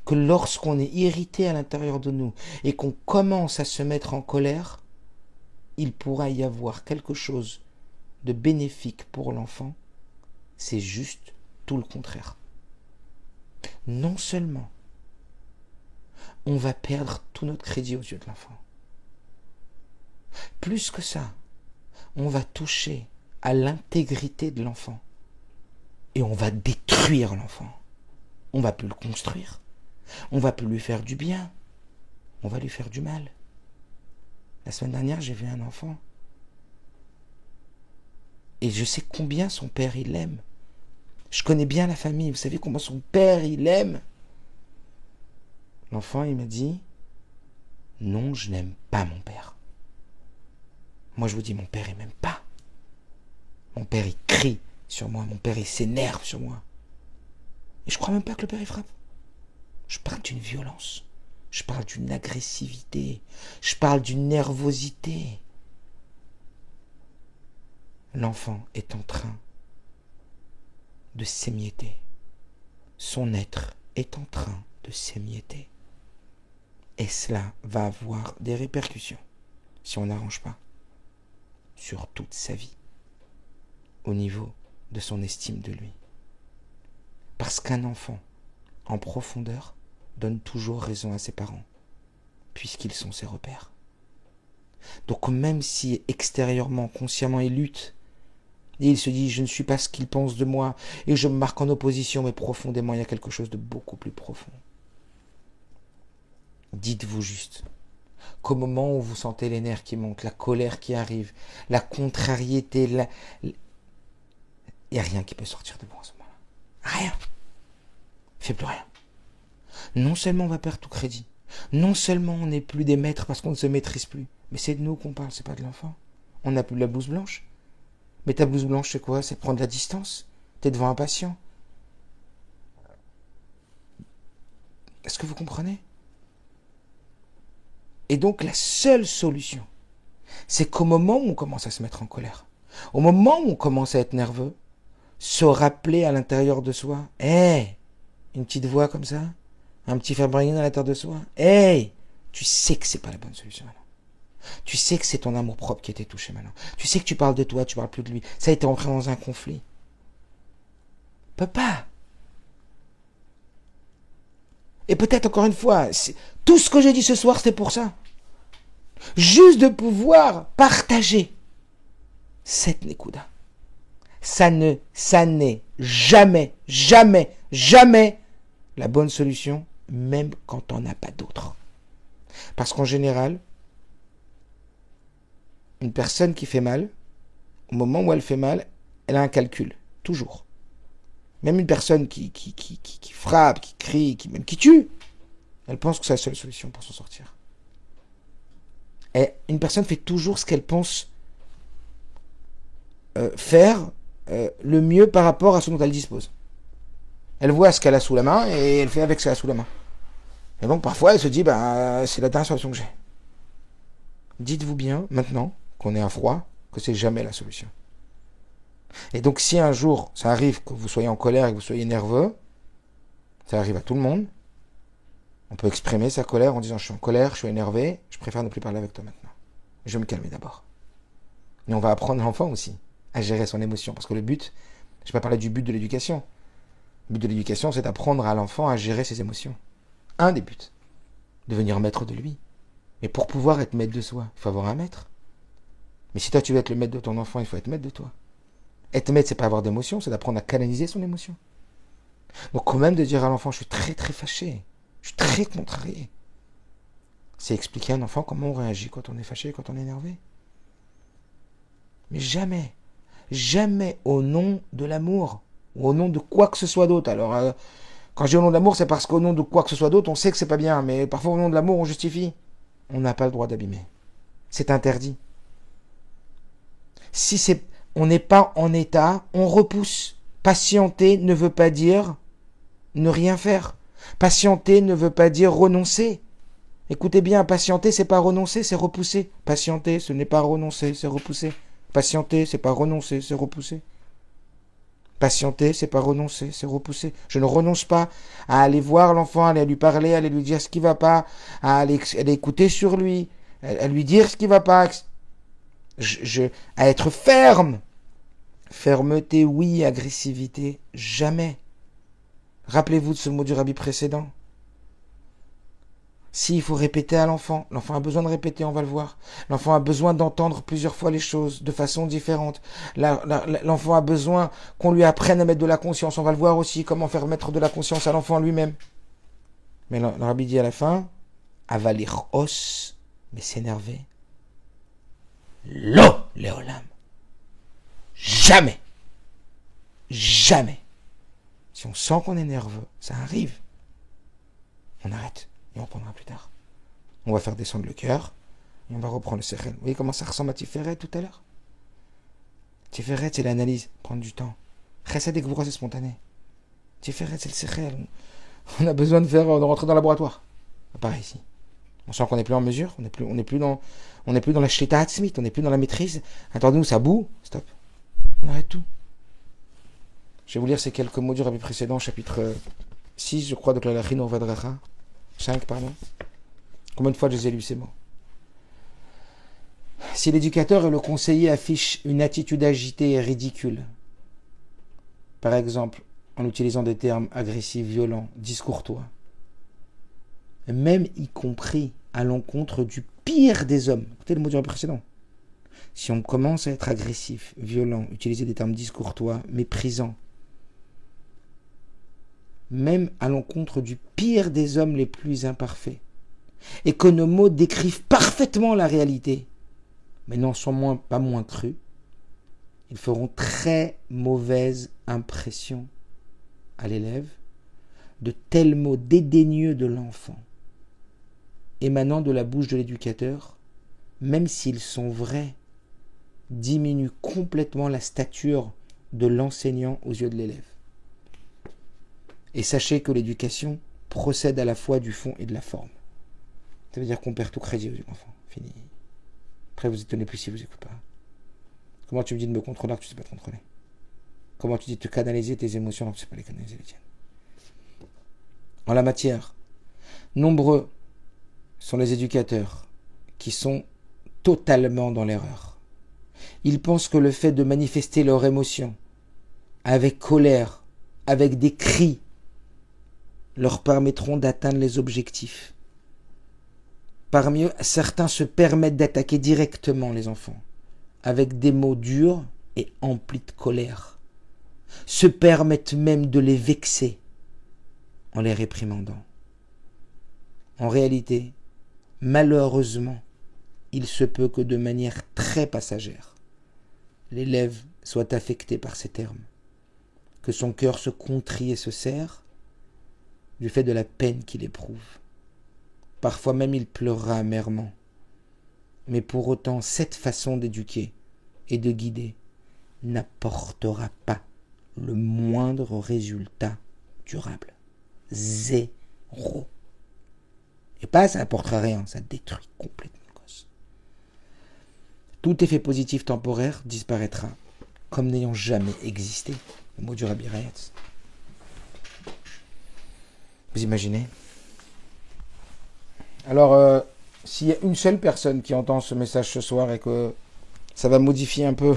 que lorsqu'on est irrité à l'intérieur de nous et qu'on commence à se mettre en colère, il pourra y avoir quelque chose de bénéfique pour l'enfant. C'est juste tout le contraire. Non seulement on va perdre tout notre crédit aux yeux de l'enfant, plus que ça, on va toucher à l'intégrité de l'enfant et on va détruire l'enfant. On va plus le construire, on va plus lui faire du bien, on va lui faire du mal. La semaine dernière, j'ai vu un enfant et je sais combien son père il l'aime. Je connais bien la famille, vous savez comment son père il l'aime. L'enfant il m'a dit « Non, je n'aime pas mon père. » Moi je vous dis, mon père il m'aime pas. Mon père il crie sur moi, mon père il s'énerve sur moi. Et je crois même pas que le père il frappe. Je parle d'une violence, je parle d'une agressivité, je parle d'une nervosité. L'enfant est en train de s'émietter. Son être est en train de s'émietter. Et cela va avoir des répercussions, si on n'arrange pas, sur toute sa vie, au niveau de son estime de lui. Parce qu'un enfant, en profondeur, donne toujours raison à ses parents, puisqu'ils sont ses repères. Donc même si extérieurement, consciemment, il lutte, et il se dit « je ne suis pas ce qu'il pense de moi » et je me marque en opposition, mais profondément, il y a quelque chose de beaucoup plus profond. Dites-vous juste qu'au moment où vous sentez les nerfs qui montent, la colère qui arrive, la contrariété, il n'y a rien qui peut sortir de vous en ce moment-là. Rien. Il ne fait plus rien. Non seulement on va perdre tout crédit, non seulement on n'est plus des maîtres parce qu'on ne se maîtrise plus, mais c'est de nous qu'on parle, c'est pas de l'enfant. On n'a plus de la blouse blanche. Mais ta blouse blanche, c'est quoi? C'est prendre la distance. T'es devant un patient. Est-ce que vous comprenez? Et donc la seule solution, c'est qu'au moment où on commence à se mettre en colère, au moment où on commence à être nerveux, se rappeler à l'intérieur de soi, hey, une petite voix comme ça, un petit Fabrien à l'intérieur de soi, hey, tu sais que c'est pas la bonne solution maintenant. Tu sais que c'est ton amour propre qui a été touché maintenant. Tu sais que tu parles de toi, tu parles plus de lui. Ça a été entré dans un conflit. Papa. Et peut-être encore une fois, tout ce que j'ai dit ce soir, c'était pour ça. Juste de pouvoir partager cette Nekuda. Ça n'est jamais, jamais, jamais la bonne solution, même quand on n'a pas d'autre. Parce qu'en général, une personne qui fait mal, au moment où elle fait mal, elle a un calcul, toujours. Même une personne qui frappe, qui crie, même qui tue, elle pense que c'est la seule solution pour s'en sortir. Et une personne fait toujours ce qu'elle pense faire le mieux par rapport à ce dont elle dispose. Elle voit ce qu'elle a sous la main et elle fait avec ce qu'elle a sous la main. Et donc parfois elle se dit, c'est la dernière solution que j'ai. Dites-vous bien, maintenant qu'on est à froid, que c'est jamais la solution. Et donc si un jour ça arrive que vous soyez en colère et que vous soyez nerveux, ça arrive à tout le monde, on peut exprimer sa colère en disant je suis en colère, je suis énervé, je préfère ne plus parler avec toi maintenant. Je vais me calmer d'abord. Et on va apprendre l'enfant aussi à gérer son émotion, parce que le but, je ne vais pas parler du but de l'éducation. Le but de l'éducation, c'est d'apprendre à l'enfant à gérer ses émotions. Un des buts, devenir maître de lui. Mais pour pouvoir être maître de soi, il faut avoir un maître. Mais si toi tu veux être le maître de ton enfant, il faut être maître de toi. Être maître, c'est pas avoir d'émotion, c'est d'apprendre à canaliser son émotion. Donc quand même de dire à l'enfant, je suis très très fâché, je suis très contrarié. C'est expliquer à un enfant comment on réagit quand on est fâché, quand on est énervé. Mais jamais, jamais au nom de l'amour, ou au nom de quoi que ce soit d'autre. Alors, quand je dis au nom de l'amour, c'est parce qu'au nom de quoi que ce soit d'autre, on sait que c'est pas bien, mais parfois au nom de l'amour, on justifie. On n'a pas le droit d'abîmer. C'est interdit. Si on n'est pas en état, on repousse. Patienter ne veut pas dire ne rien faire. Patienter ne veut pas dire renoncer. Écoutez bien, patienter, c'est pas renoncer, c'est repousser. Patienter, ce n'est pas renoncer, c'est repousser. Patienter, c'est pas renoncer, c'est repousser. Patienter, c'est pas renoncer, c'est repousser. Je ne renonce pas à aller voir l'enfant, à aller lui parler, à aller lui dire ce qui va pas, à aller écouter sur lui, à lui dire ce qui va pas, à être ferme. Fermeté, oui, agressivité, jamais. Rappelez-vous de ce mot du rabbi précédent. S'il faut répéter à l'enfant, l'enfant a besoin de répéter, on va le voir. L'enfant a besoin d'entendre plusieurs fois les choses de façon différente. L'enfant a besoin qu'on lui apprenne à mettre de la conscience. On va le voir aussi, comment faire mettre de la conscience à l'enfant lui-même. Mais le rabbi dit à la fin, avalir os, mais s'énerver. Lo, léolam. Jamais. Jamais. Si on sent qu'on est nerveux, ça arrive. On arrête. Et on reprendra plus tard. On va faire descendre le cœur. Et on va reprendre le sechel. Vous voyez comment ça ressemble à Tiferet tout à l'heure? Tiferet, c'est l'analyse. Prendre du temps. Chesed et Gvura, c'est spontané. Tiferet, c'est le sechel. On a besoin de rentrer dans le laboratoire. Pareil ici. On sent qu'on n'est plus en mesure. On n'est plus dans la shlita atzmit. On n'est plus dans la maîtrise. Attendez-nous, ça boue. Stop. On arrête tout. Je vais vous lire ces quelques mots du rabbi précédent, chapitre 6, je crois, de Klalachin Orvadracha. 5, pardon. Combien de fois je les ai lus ces mots? Si l'éducateur et le conseiller affichent une attitude agitée et ridicule, par exemple en utilisant des termes agressifs, violents, discourtois, même y compris à l'encontre du pire des hommes, écoutez le mot du précédent, si on commence à être agressif, violent, utiliser des termes discourtois, méprisants, même à l'encontre du pire des hommes les plus imparfaits, et que nos mots décrivent parfaitement la réalité, mais n'en sont pas moins crus, ils feront très mauvaise impression à l'élève. De tels mots dédaigneux de l'enfant, émanant de la bouche de l'éducateur, même s'ils sont vrais, diminuent complètement la stature de l'enseignant aux yeux de l'élève. Et sachez que l'éducation procède à la fois du fond et de la forme. Ça veut dire qu'on perd tout crédit aux yeux de l'enfant. Fini. Après, vous étonnez plus si vous n'écoutez pas. Comment tu me dis de me contrôler alors que tu ne sais pas te contrôler? Comment tu dis de te canaliser tes émotions alors que tu ne sais pas les canaliser les tiennes? En la matière, nombreux sont les éducateurs qui sont totalement dans l'erreur. Ils pensent que le fait de manifester leurs émotions avec colère, avec des cris, leur permettront d'atteindre les objectifs. Parmi eux, certains se permettent d'attaquer directement les enfants, avec des mots durs et emplis de colère, se permettent même de les vexer en les réprimandant. En réalité, malheureusement, il se peut que de manière très passagère, l'élève soit affecté par ces termes, que son cœur se contrie et se serre du fait de la peine qu'il éprouve. Parfois même il pleurera amèrement. Mais pour autant, cette façon d'éduquer et de guider n'apportera pas le moindre résultat durable. Zéro. Et pas ça n'apportera rien, ça détruit complètement le gosse. Tout effet positif temporaire disparaîtra, comme n'ayant jamais existé. Le mot du Rabbi Rayetz. Vous imaginez? Alors, s'il y a une seule personne qui entend ce message ce soir et que ça va modifier un peu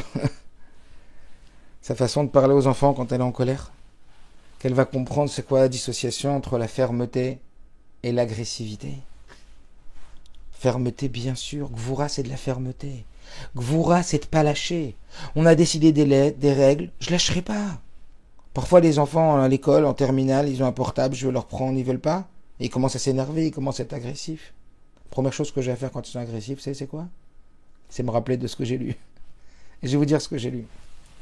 sa façon de parler aux enfants quand elle est en colère, qu'elle va comprendre c'est quoi la dissociation entre la fermeté et l'agressivité. Fermeté, bien sûr. Gvura, c'est de la fermeté. Gvura, c'est de pas lâcher. On a décidé des règles, je lâcherai pas. Parfois, les enfants à l'école, en terminale, ils ont un portable, je veux leur prendre, ils veulent pas. Et ils commencent à s'énerver, ils commencent à être agressifs. Première chose que j'ai à faire quand ils sont agressifs, c'est quoi? C'est me rappeler de ce que j'ai lu. Et je vais vous dire ce que j'ai lu,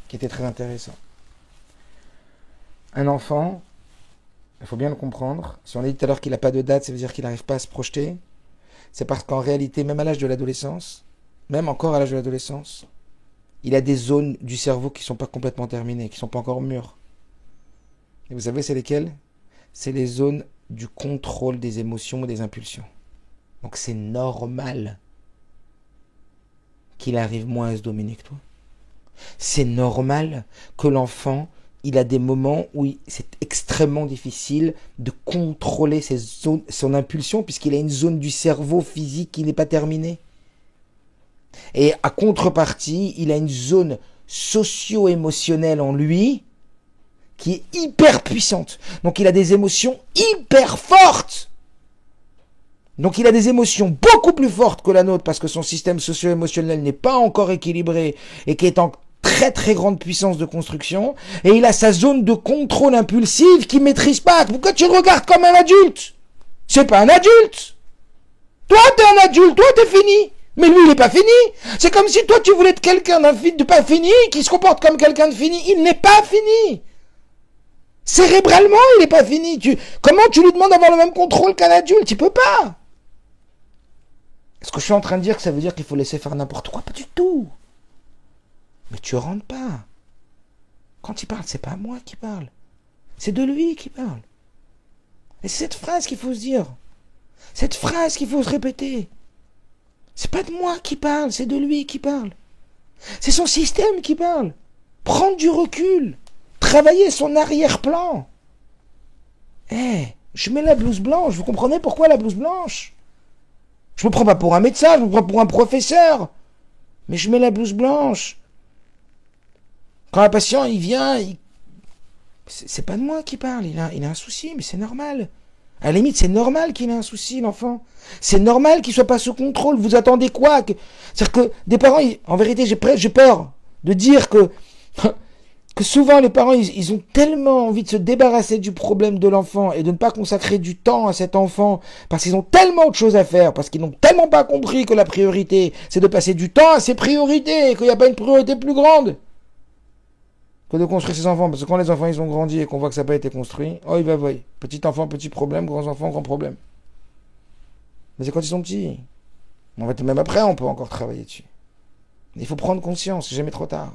qui était très intéressant. Un enfant, il faut bien le comprendre, si on a dit tout à l'heure qu'il n'a pas de date, ça veut dire qu'il n'arrive pas à se projeter. C'est parce qu'en réalité, même à l'âge de l'adolescence, même encore à l'âge de l'adolescence, il a des zones du cerveau qui ne sont pas complètement terminées, qui ne sont pas encore mûres. Et vous savez, c'est lesquelles? C'est les zones du contrôle des émotions et des impulsions. Donc c'est normal qu'il arrive moins à se dominer que toi. C'est normal que l'enfant il a des moments où c'est extrêmement difficile de contrôler son impulsion, puisqu'il a une zone du cerveau physique qui n'est pas terminée. Et à contrepartie, il a une zone socio-émotionnelle en lui qui est hyper puissante. Donc il a des émotions hyper fortes. Donc il a des émotions beaucoup plus fortes que la nôtre parce que son système socio-émotionnel n'est pas encore équilibré et qui est en très très grande puissance de construction. Et il a sa zone de contrôle impulsive qu'il ne maîtrise pas. Pourquoi tu le regardes comme un adulte? C'est pas un adulte. Toi t'es un adulte, toi t'es fini. Mais lui, il n'est pas fini. C'est comme si toi, tu voulais être quelqu'un de pas fini, qui se comporte comme quelqu'un de fini. Il n'est pas fini. Cérébralement, il n'est pas fini. Comment tu lui demandes d'avoir le même contrôle qu'un adulte? Il peut pas. Est-ce que je suis en train de dire que ça veut dire qu'il faut laisser faire n'importe quoi? Pas du tout. Mais tu rentres pas. Quand il parle, c'est pas à moi qui parle. C'est de lui qui parle. Et c'est cette phrase qu'il faut se dire. Cette phrase qu'il faut se répéter. C'est pas de moi qui parle, c'est de lui qui parle. C'est son système qui parle. Prendre du recul. Travailler son arrière-plan. Je mets la blouse blanche. Vous comprenez pourquoi la blouse blanche? Je me prends pas pour un médecin, je me prends pour un professeur. Mais je mets la blouse blanche. Quand un patient, il vient, c'est pas de moi qui parle. Il a un souci, mais c'est normal. À la limite, c'est normal qu'il ait un souci, l'enfant. C'est normal qu'il soit pas sous contrôle. Vous attendez quoi? C'est-à-dire que des parents, en vérité, j'ai peur de dire que souvent les parents, ils ont tellement envie de se débarrasser du problème de l'enfant et de ne pas consacrer du temps à cet enfant parce qu'ils ont tellement de choses à faire, parce qu'ils n'ont tellement pas compris que la priorité, c'est de passer du temps à ses priorités et qu'il n'y a pas une priorité plus grande que de construire ses enfants. Parce que quand les enfants ils ont grandi et qu'on voit que ça n'a pas été construit, oh il va voir. Petit enfant, petit problème, grands enfants, grand problème. Mais c'est quand ils sont petits. En fait, même après, on peut encore travailler dessus. Il faut prendre conscience, c'est jamais trop tard.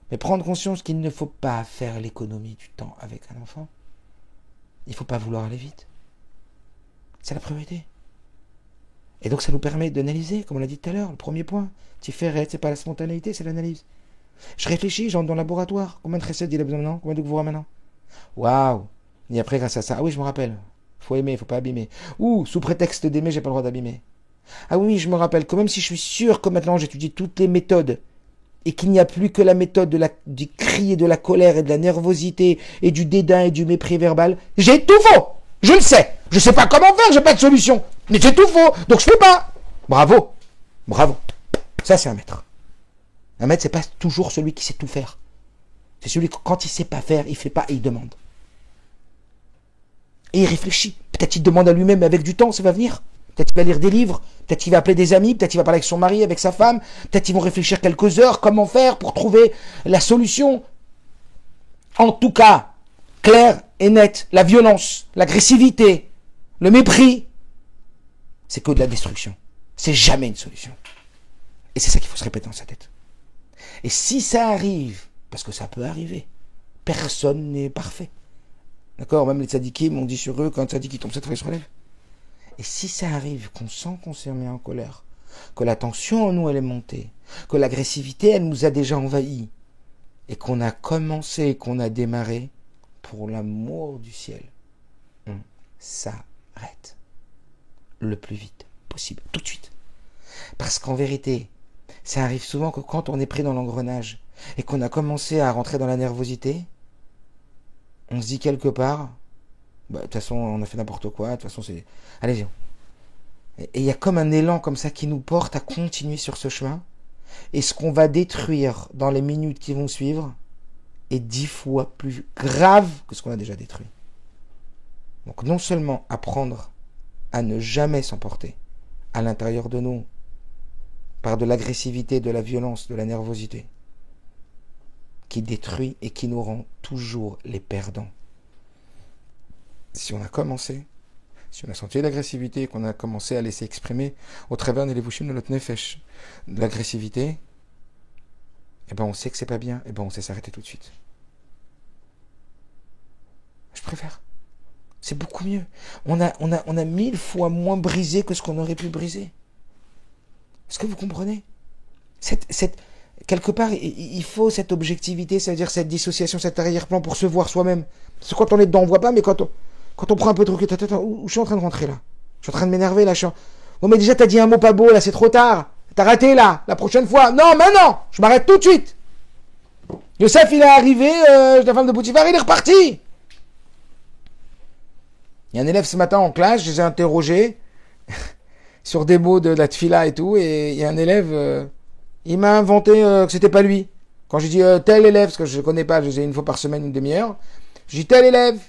Mais prendre conscience qu'il ne faut pas faire l'économie du temps avec un enfant. Il ne faut pas vouloir aller vite. C'est la priorité. Et donc ça nous permet d'analyser, comme on l'a dit tout à l'heure, le premier point. Tiferet, c'est pas la spontanéité, c'est l'analyse. Je réfléchis, j'entre dans le laboratoire. Combien de recettes il a besoin maintenant? Combien de vous maintenant? Waouh! Et après, grâce à ça, ah oui, je me rappelle. Faut aimer, faut pas abîmer. Ou, sous prétexte d'aimer, j'ai pas le droit d'abîmer. Ah oui, je me rappelle que même si je suis sûr que maintenant j'étudie toutes les méthodes et qu'il n'y a plus que la méthode du cri et de la colère et de la nervosité et du dédain et du mépris verbal, j'ai tout faux! Je le sais! Je sais pas comment faire, j'ai pas de solution! Mais j'ai tout faux! Donc je fais pas! Bravo! Bravo! Ça, c'est un maître. Un maître, c'est pas toujours celui qui sait tout faire. C'est celui que quand il sait pas faire, il fait pas et il demande. Et il réfléchit. Peut-être il demande à lui-même, mais avec du temps, ça va venir. Peut-être qu'il va lire des livres, peut-être qu'il va appeler des amis, peut-être qu'il va parler avec son mari, avec sa femme, peut-être qu'ils vont réfléchir quelques heures, comment faire pour trouver la solution. En tout cas, clair et net, la violence, l'agressivité, le mépris, c'est que de la destruction. C'est jamais une solution. Et c'est ça qu'il faut se répéter dans sa tête. Et si ça arrive, parce que ça peut arriver, personne n'est parfait. D'accord? Même les tzadikim, on dit sur eux, quand un tzadik tombe, cette fois il se relève. Et si ça arrive, qu'on sent qu'on s'est mis en colère, que la tension en nous, elle est montée, que l'agressivité, elle nous a déjà envahis, et qu'on a commencé, qu'on a démarré, pour l'amour du ciel, on s'arrête. Le plus vite possible, tout de suite. Parce qu'en vérité, ça arrive souvent que quand on est pris dans l'engrenage et qu'on a commencé à rentrer dans la nervosité, on se dit quelque part, de toute façon on a fait n'importe quoi, de toute façon c'est... Allez viens. Et il y a comme un élan comme ça qui nous porte à continuer sur ce chemin. Et ce qu'on va détruire dans les minutes qui vont suivre est 10 fois plus grave que ce qu'on a déjà détruit. Donc non seulement apprendre à ne jamais s'emporter à l'intérieur de nous par de l'agressivité, de la violence, de la nervosité, qui détruit et qui nous rend toujours les perdants. Si on a commencé, si on a senti l'agressivité et qu'on a commencé à laisser exprimer au travers des levushim de notre nefesh de l'agressivité, eh ben on sait que c'est pas bien, eh ben on sait s'arrêter tout de suite. Je préfère. C'est beaucoup mieux. On a 1000 fois moins brisé que ce qu'on aurait pu briser. Est-ce que vous comprenez? quelque part, il faut cette objectivité, c'est-à-dire cette dissociation, cet arrière-plan pour se voir soi-même. Parce que quand on est dedans, on voit pas, mais quand on prend un peu de recul, où je suis en train de rentrer là? Je suis en train de m'énerver là. Bon, mais déjà, t'as dit un mot pas beau là, c'est trop tard. T'as raté là, la prochaine fois. Non, maintenant, je m'arrête tout de suite. Youssef, il est arrivé, la femme de Boutifar, il est reparti. Il y a un élève ce matin en classe, je les ai interrogés sur des mots de la tfila et tout, et il y a un élève, il m'a inventé que c'était pas lui. Quand j'ai dit tel élève, parce que je le connais pas, je les ai une fois par semaine, une demi-heure, j'ai dit tel élève.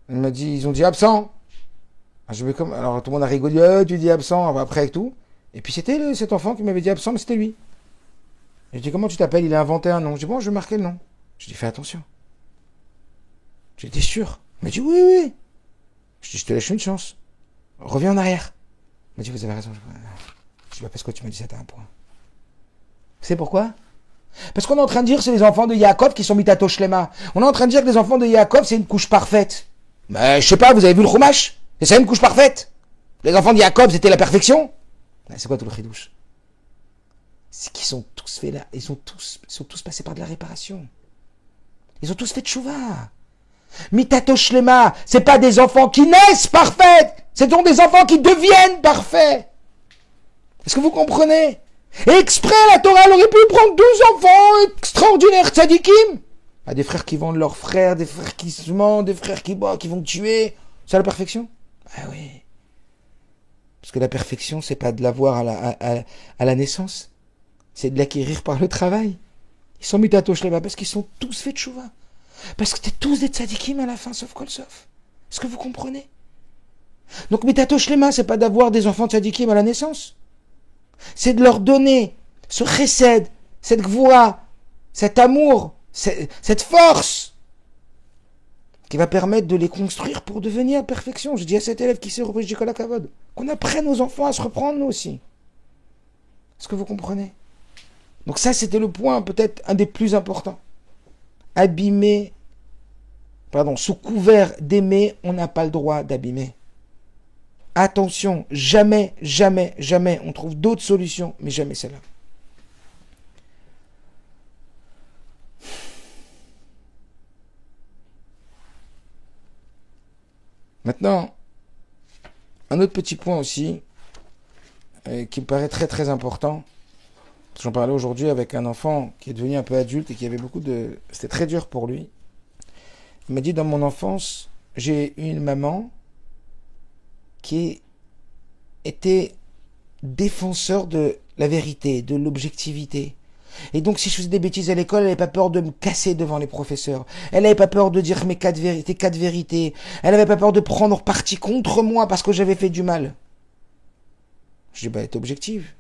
Il m'a dit, ils ont dit absent. Alors tout le monde a rigolé, tu dis absent, après avec tout. Et puis c'était cet enfant qui m'avait dit absent, mais c'était lui. Et je dis, comment tu t'appelles? Il a inventé un nom. Je dis, bon, je vais marquer le nom. Je dis, fais attention. J'étais sûr. Il m'a dit, oui, oui. Je dis, je te laisse une chance. Reviens en arrière. Il m'a dit, vous avez raison. Je dis, bah, parce que tu m'as dit ça, t'as un point. C'est pourquoi? Parce qu'on est en train de dire que c'est les enfants de Yaakov qui sont mitato shlema. On est en train de dire que les enfants de Yaakov, c'est une couche parfaite. Mais je sais pas, vous avez vu le chumash? C'est ça une couche parfaite? Les enfants de Yaakov, c'était la perfection? C'est quoi tout le chidouche? C'est qu'ils sont tous faits là, ils sont tous passés par de la réparation. Ils ont tous fait tchouva. Mitato shlema, c'est pas des enfants qui naissent parfaits, c'est donc des enfants qui deviennent parfaits. Est-ce que vous comprenez? Et exprès, la Torah, elle aurait pu prendre 12 enfants extraordinaires tzadikim. Des frères qui vendent leurs frères, des frères qui se mentent, des frères qui boivent, qui vont tuer. C'est la perfection? Ah oui. Parce que la perfection, c'est pas de l'avoir à la naissance. C'est de l'acquérir par le travail. Ils sont mitato shlema parce qu'ils sont tous faits de chouva. Parce que c'était tous des tzadikim à la fin, sauf kol sauf. Est-ce que vous comprenez? Donc mitato shlema, c'est pas d'avoir des enfants tzadikim à la naissance. C'est de leur donner ce chesed, cette gvoura, cet amour, cette force qui va permettre de les construire pour devenir la perfection. Je dis à cet élève qui s'est repris du Kolakavod, qu'on apprenne aux enfants à se reprendre nous aussi. Est-ce que vous comprenez? Donc ça, c'était le point peut-être un des plus importants. Sous couvert d'aimer, on n'a pas le droit d'abîmer. Attention, jamais, jamais, jamais, on trouve d'autres solutions, mais jamais celle-là. Maintenant, un autre petit point aussi, qui me paraît très très important. J'en parlais aujourd'hui avec un enfant qui est devenu un peu adulte et qui avait c'était très dur pour lui. Il m'a dit, dans mon enfance, j'ai eu une maman qui était défenseur de la vérité, de l'objectivité. Et donc, si je faisais des bêtises à l'école, elle n'avait pas peur de me casser devant les professeurs. Elle n'avait pas peur de dire mes quatre vérités. Elle n'avait pas peur de prendre parti contre moi parce que j'avais fait du mal. Je dis, elle est objective.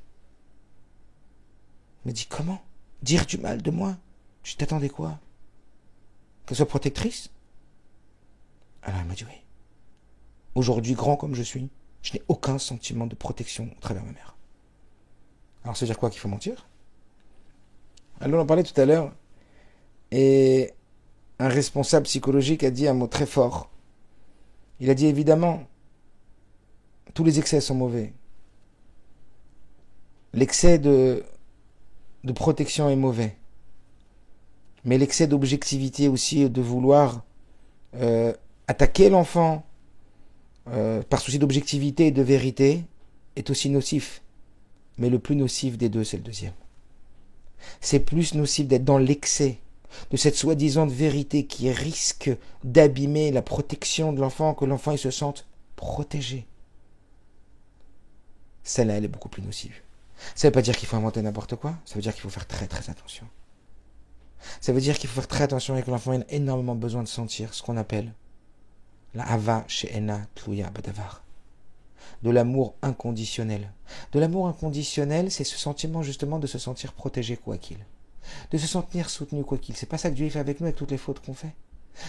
Elle m'a dit, comment? Dire du mal de moi? Je dis, t'attendais quoi? Qu'elle soit protectrice? Alors elle m'a dit, oui. Aujourd'hui, grand comme je suis, je n'ai aucun sentiment de protection au travers de ma mère. Alors, ça veut dire quoi? Qu'il faut mentir? Alors, on en parlait tout à l'heure, et un responsable psychologique a dit un mot très fort. Il a dit, évidemment, tous les excès sont mauvais. L'excès de protection est mauvais. Mais l'excès d'objectivité aussi, de vouloir attaquer l'enfant par souci d'objectivité et de vérité, est aussi nocif. Mais le plus nocif des deux, c'est le deuxième. C'est plus nocif d'être dans l'excès de cette soi-disant vérité qui risque d'abîmer la protection de l'enfant, que l'enfant il se sente protégé. Celle-là, elle est beaucoup plus nocive. Ça ne veut pas dire qu'il faut inventer n'importe quoi, ça veut dire qu'il faut faire très très attention. Ça veut dire qu'il faut faire très attention et que l'enfant a énormément besoin de sentir ce qu'on appelle la hava she'ena tluya badavar. De l'amour inconditionnel. De l'amour inconditionnel, c'est ce sentiment justement de se sentir protégé quoi qu'il. De se sentir soutenu quoi qu'il. C'est pas ça que Dieu fait avec nous avec toutes les fautes qu'on fait.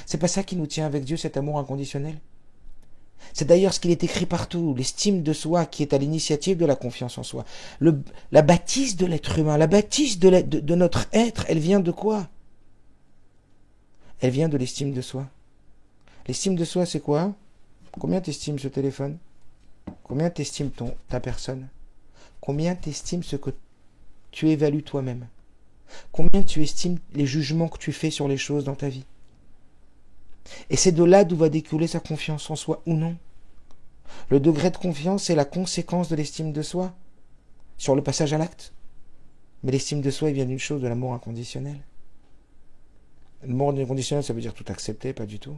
C'est pas ça qui nous tient avec Dieu, cet amour inconditionnel. C'est d'ailleurs ce qu'il est écrit partout, l'estime de soi qui est à l'initiative de la confiance en soi. La bâtisse de l'être humain, la bâtisse de notre être, elle vient de quoi? Elle vient de l'estime de soi. L'estime de soi, c'est quoi? Combien t'estimes ce téléphone? Combien t'estimes ta personne? Combien t'estimes ce que tu évalues toi-même? Combien tu estimes les jugements que tu fais sur les choses dans ta vie? Et c'est de là d'où va découler sa confiance en soi ou non. Le degré de confiance est la conséquence de l'estime de soi, sur le passage à l'acte. Mais l'estime de soi, il vient d'une chose, de l'amour inconditionnel. L'amour inconditionnel, ça veut dire tout accepter, pas du tout.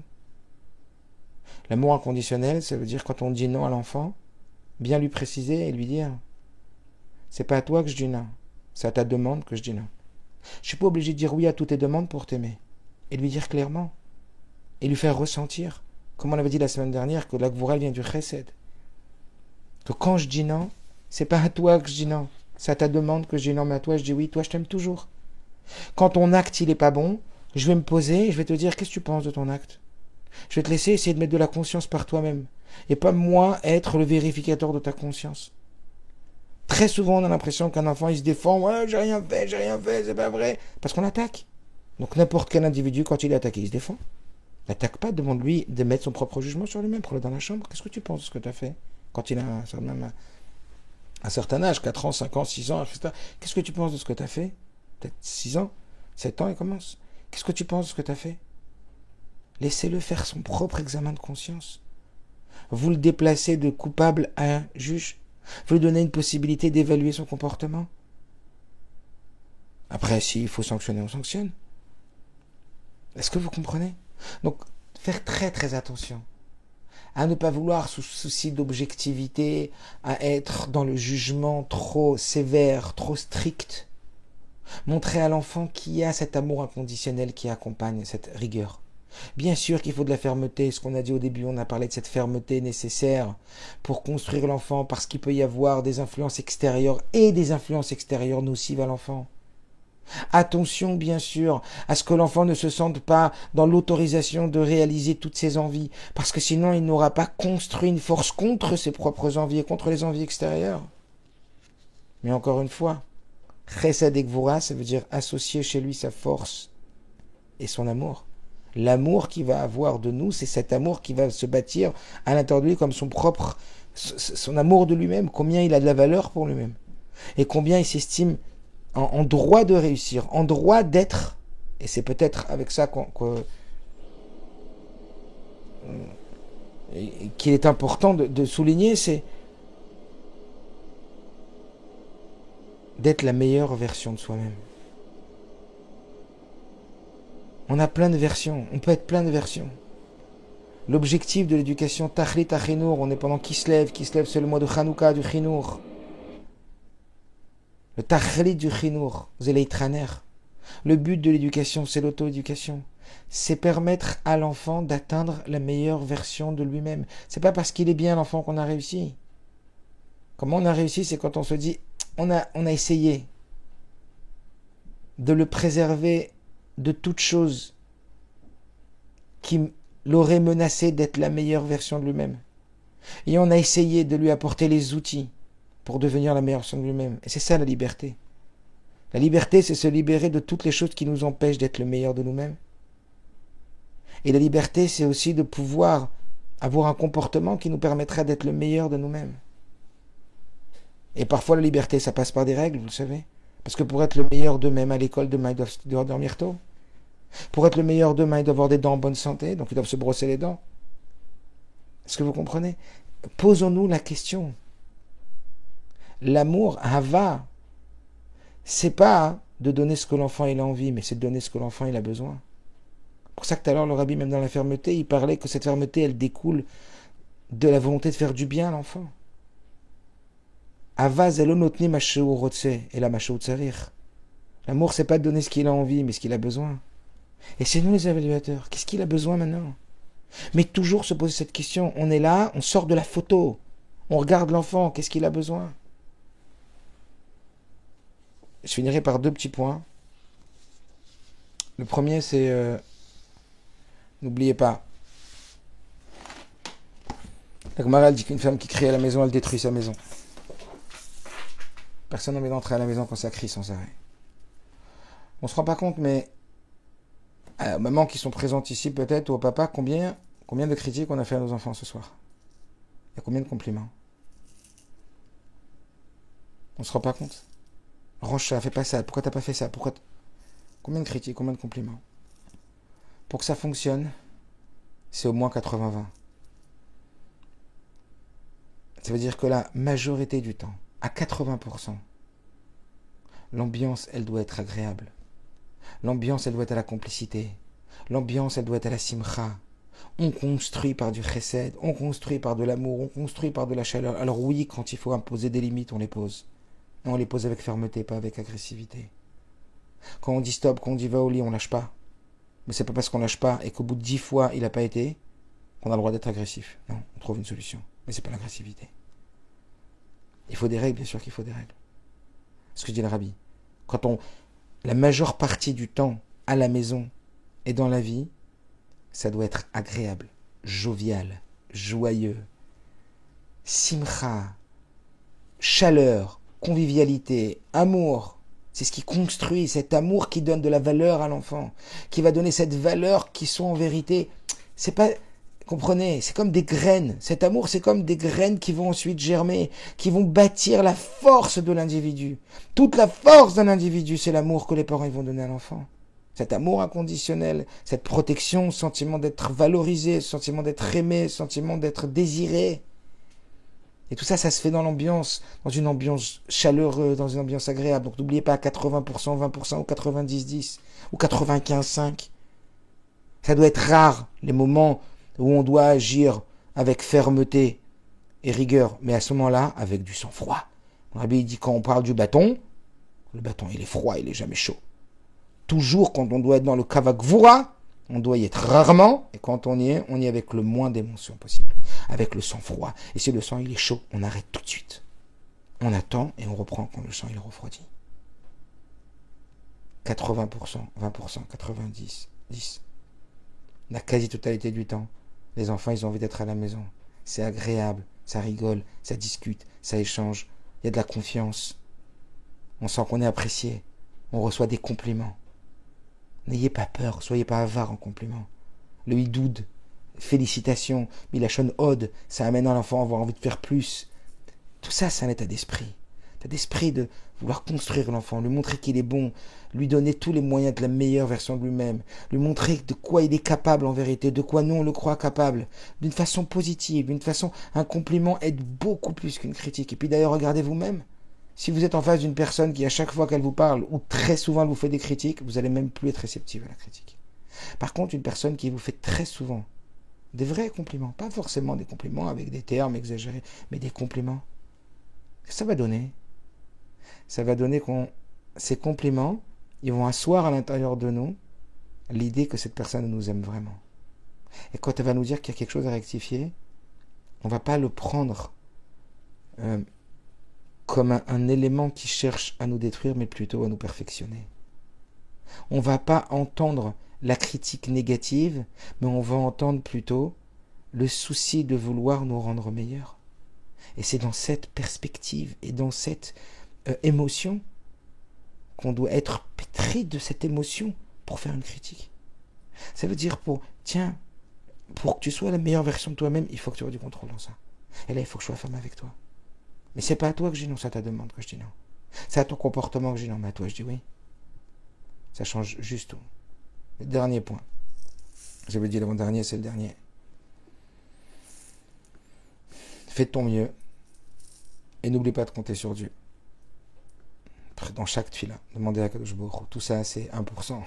L'amour inconditionnel, ça veut dire quand on dit non à l'enfant, bien lui préciser et lui dire « C'est pas à toi que je dis non, c'est à ta demande que je dis non. Je suis pas obligé de dire oui à toutes tes demandes pour t'aimer. » Et lui dire clairement. Et lui faire ressentir, comme on avait dit la semaine dernière, que la gvoura vient du chesed. Que quand je dis non, c'est pas à toi que je dis non, c'est à ta demande que je dis non, mais à toi je dis oui, toi je t'aime toujours. Quand ton acte il est pas bon, je vais me poser et je vais te dire qu'est-ce que tu penses de ton acte. Je vais te laisser essayer de mettre de la conscience par toi-même. Et pas moi être le vérificateur de ta conscience. Très souvent on a l'impression qu'un enfant il se défend, ouais j'ai rien fait, c'est pas vrai. Parce qu'on l'attaque. Donc n'importe quel individu quand il est attaqué, il se défend. N'attaque pas, demande-lui de mettre son propre jugement sur lui-même, prends-le dans la chambre. Qu'est-ce que tu penses de ce que tu as fait? Quand il a un certain âge, 4 ans, 5 ans, 6 ans, etc. Qu'est-ce que tu penses de ce que tu as fait? Peut-être 6 ans, 7 ans, il commence. Qu'est-ce que tu penses de ce que tu as fait? Laissez-le faire son propre examen de conscience. Vous le déplacez de coupable à juge. Vous lui donnez une possibilité d'évaluer son comportement. Après, s'il faut sanctionner, on sanctionne. Est-ce que vous comprenez? Donc, faire très très attention à ne pas vouloir, sous souci d'objectivité, à être dans le jugement trop sévère, trop strict. Montrer à l'enfant qu'il y a cet amour inconditionnel qui accompagne cette rigueur. Bien sûr qu'il faut de la fermeté, ce qu'on a dit au début, on a parlé de cette fermeté nécessaire pour construire l'enfant, parce qu'il peut y avoir des influences extérieures et des influences extérieures nocives à l'enfant. Attention, bien sûr, à ce que l'enfant ne se sente pas dans l'autorisation de réaliser toutes ses envies, parce que sinon il n'aura pas construit une force contre ses propres envies et contre les envies extérieures. Mais encore une fois, Chesed et Gvura, ça veut dire associer chez lui sa force et son amour. L'amour qu'il va avoir de nous, c'est cet amour qui va se bâtir à l'intérieur de lui comme son amour de lui-même, combien il a de la valeur pour lui-même, et combien il s'estime en droit de réussir, en droit d'être, et c'est peut-être avec ça qu'il est important de souligner, c'est d'être la meilleure version de soi-même. On a plein de versions, on peut être plein de versions. L'objectif de l'éducation Tachlit HaChinour, on est pendant Kislev c'est le mois de Hanouka du Chinour. Le Tachlit du Chinour, Zéleitraner. Le but de l'éducation, c'est l'auto-éducation. C'est permettre à l'enfant d'atteindre la meilleure version de lui-même. C'est pas parce qu'il est bien l'enfant qu'on a réussi. Comment on a réussi, c'est quand on se dit, on a essayé de le préserver de toute chose qui l'aurait menacé d'être la meilleure version de lui-même. Et on a essayé de lui apporter les outils pour devenir la meilleure version de lui-même. Et c'est ça la liberté. La liberté, c'est se libérer de toutes les choses qui nous empêchent d'être le meilleur de nous-mêmes. Et la liberté, c'est aussi de pouvoir avoir un comportement qui nous permettra d'être le meilleur de nous-mêmes. Et parfois, la liberté, ça passe par des règles, vous le savez. Parce que pour être le meilleur d'eux-mêmes à l'école, demain, ils doivent dormir tôt. Pour être le meilleur demain, ils doivent avoir des dents en bonne santé, donc ils doivent se brosser les dents. Est-ce que vous comprenez? Posons-nous la question. L'amour, Hava, c'est pas de donner ce que l'enfant il a envie, mais c'est de donner ce que l'enfant il a besoin. C'est pour ça que tout à l'heure, le rabbi, même dans la fermeté, il parlait que cette fermeté, elle découle de la volonté de faire du bien à l'enfant. Hava zelonotni masheu rotse et la masheu tsarir. L'amour, c'est pas de donner ce qu'il a envie, mais ce qu'il a besoin. Et c'est nous les évaluateurs. Qu'est-ce qu'il a besoin maintenant? Mais toujours se poser cette question. On est là, on sort de la photo. On regarde l'enfant. Qu'est-ce qu'il a besoin? Je finirai par 2 petits points. Le premier, c'est... n'oubliez pas. La Gemara dit qu'une femme qui crie à la maison, elle détruit sa maison. Personne n'a envie d'entrer à la maison quand ça crie sans arrêt. On ne se rend pas compte, mais... aux mamans qui sont présentes ici, peut-être, ou au papa, combien de critiques on a fait à nos enfants ce soir? Il y a combien de compliments? On ne se rend pas compte. Range ça, fais pas ça, pourquoi t'as pas fait ça, Combien de critiques, combien de compliments? Pour que ça fonctionne, c'est au moins 80-20. Ça veut dire que la majorité du temps, à 80%, l'ambiance, elle doit être agréable. L'ambiance, elle doit être à la complicité. L'ambiance, elle doit être à la simcha. On construit par du chesed, on construit par de l'amour, on construit par de la chaleur. Alors oui, quand il faut imposer des limites, on les pose. Et on les pose avec fermeté, pas avec agressivité. Quand on dit stop, quand on dit va au lit, on lâche pas. Mais c'est pas parce qu'on lâche pas et qu'au bout de 10 fois, il n'a pas été, qu'on a le droit d'être agressif. Non, on trouve une solution. Mais c'est pas l'agressivité. Il faut des règles, bien sûr qu'il faut des règles. Ce que dit le rabbi. La majeure partie du temps à la maison et dans la vie, ça doit être agréable, jovial, joyeux, simcha, chaleur, convivialité, amour. C'est ce qui construit cet amour qui donne de la valeur à l'enfant, qui va donner cette valeur qui sont en vérité, c'est pas, comprenez, c'est comme des graines. Cet amour, c'est comme des graines qui vont ensuite germer, qui vont bâtir la force de l'individu. Toute la force d'un individu, c'est l'amour que les parents vont donner à l'enfant. Cet amour inconditionnel, cette protection, ce sentiment d'être valorisé, ce sentiment d'être aimé, ce sentiment d'être désiré. Et tout ça, ça se fait dans l'ambiance, dans une ambiance chaleureuse, dans une ambiance agréable. Donc n'oubliez pas 80%, 20% ou 90-10 ou 95-5. Ça doit être rare, les moments où on doit agir avec fermeté et rigueur. Mais à ce moment-là, avec du sang-froid. Le rabbi dit quand on parle du bâton, le bâton il est froid, il est jamais chaud. Toujours quand on doit être dans le kavakvura, on doit y être rarement, et quand on y est avec le moins d'émotions possible, avec le sang froid. Et si le sang il est chaud, on arrête tout de suite. On attend et on reprend quand le sang il refroidit. 80%, 20%, 90%, 10%. La quasi-totalité du temps, les enfants ils ont envie d'être à la maison. C'est agréable, ça rigole, ça discute, ça échange, il y a de la confiance. On sent qu'on est apprécié, on reçoit des compliments. N'ayez pas peur, soyez pas avare en compliments. Le hidoud, félicitations, milachon od, ça amène à l'enfant à avoir envie de faire plus. Tout ça, c'est un état d'esprit. État d'esprit de vouloir construire l'enfant, lui montrer qu'il est bon, lui donner tous les moyens de la meilleure version de lui-même, lui montrer de quoi il est capable en vérité, de quoi nous on le croit capable, d'une façon positive, d'une façon, un compliment aide beaucoup plus qu'une critique. Et puis d'ailleurs, regardez vous-même. Si vous êtes en face d'une personne qui, à chaque fois qu'elle vous parle, ou très souvent elle vous fait des critiques, vous allez même plus être réceptive à la critique. Par contre, une personne qui vous fait très souvent des vrais compliments, pas forcément des compliments avec des termes exagérés, mais des compliments, ça va donner. Ça va donner ces compliments, ils vont asseoir à l'intérieur de nous l'idée que cette personne nous aime vraiment. Et quand elle va nous dire qu'il y a quelque chose à rectifier, on ne va pas le prendre comme un élément qui cherche à nous détruire, mais plutôt à nous perfectionner. On ne va pas entendre la critique négative, mais on va entendre plutôt le souci de vouloir nous rendre meilleurs. Et c'est dans cette perspective et dans cette émotion qu'on doit être pétri de cette émotion pour faire une critique. Ça veut dire pour que tu sois la meilleure version de toi-même, il faut que tu aies du contrôle dans ça. Et là, il faut que je sois ferme avec toi. Mais c'est pas à toi que je dis non, c'est à ta demande que je dis non. C'est à ton comportement que je dis non, mais à toi je dis oui. Ça change juste tout. Le dernier point. J'avais dit l'avant-dernier, c'est le dernier. Fais de ton mieux. Et n'oublie pas de compter sur Dieu. Dans chaque tefila, demandez à Kadosh Baruch Hu. Tout ça, c'est 1%.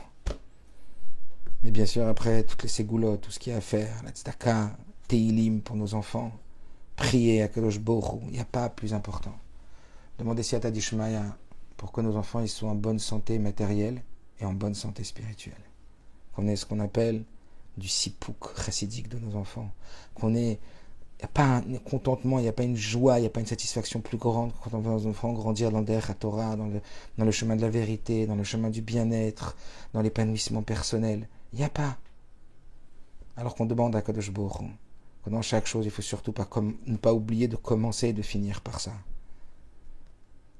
Mais bien sûr, après, toutes les ségoulottes, tout ce qu'il y a à faire, la tzedaka, Teilim pour nos enfants, prier à Kadosh Baruch Hu, il n'y a pas plus important. Demandez Siyata Dishmaya pour que nos enfants ils soient en bonne santé matérielle et en bonne santé spirituelle. Qu'on ait ce qu'on appelle du sipouk chassidique de nos enfants. Il n'y a pas un contentement, il n'y a pas une joie, il n'y a pas une satisfaction plus grande quand on voit nos enfants grandir dans le Derech HaTorah, dans le chemin de la vérité, dans le chemin du bien-être, dans l'épanouissement personnel. Il n'y a pas. Alors qu'on demande à Kadosh Baruch Hu que dans chaque chose, il ne faut surtout ne pas oublier de commencer et de finir par ça.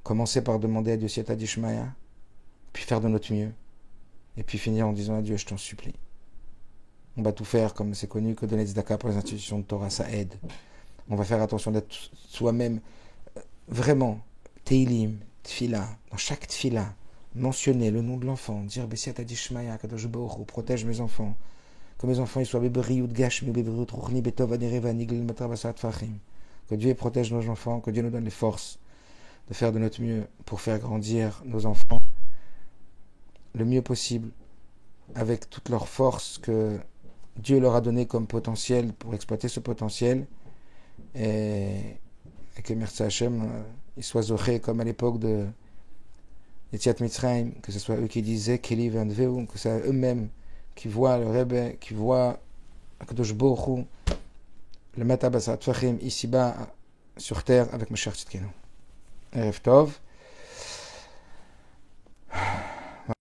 Commencer par demander à Dieu Siyata Dishmaya, puis faire de notre mieux, et puis finir en disant à Dieu, je t'en supplie. On va tout faire, comme c'est connu, que donner tzedaka pour les institutions de Torah, ça aide. On va faire attention d'être soi-même vraiment Teilim, tfila, dans chaque tfila, mentionner le nom de l'enfant, dire Bessiat Adishmaya, Kadosh Baruch Hu, protège mes enfants, que mes enfants ils soient Beberiut Gashmi, Beberiut Ruchni, Betov Adereva, Nigel Matrabasat Fachim. Que Dieu protège nos enfants, que Dieu nous donne les forces de faire de notre mieux pour faire grandir nos enfants le mieux possible, avec toutes leurs forces que Dieu leur a donné comme potentiel pour exploiter ce potentiel, et que merci Hachem, ils soient zochés comme à l'époque de Yetziat Mitzrayim, que ce soit eux qui disaient Keli V'Anveu, que c'est eux-mêmes qui voient le Rebbe, qui voient Akadosh Baruch Hu, le Matabasat Fachim ici-bas sur terre avec Mashiach Tzidkenu. Erev Tov.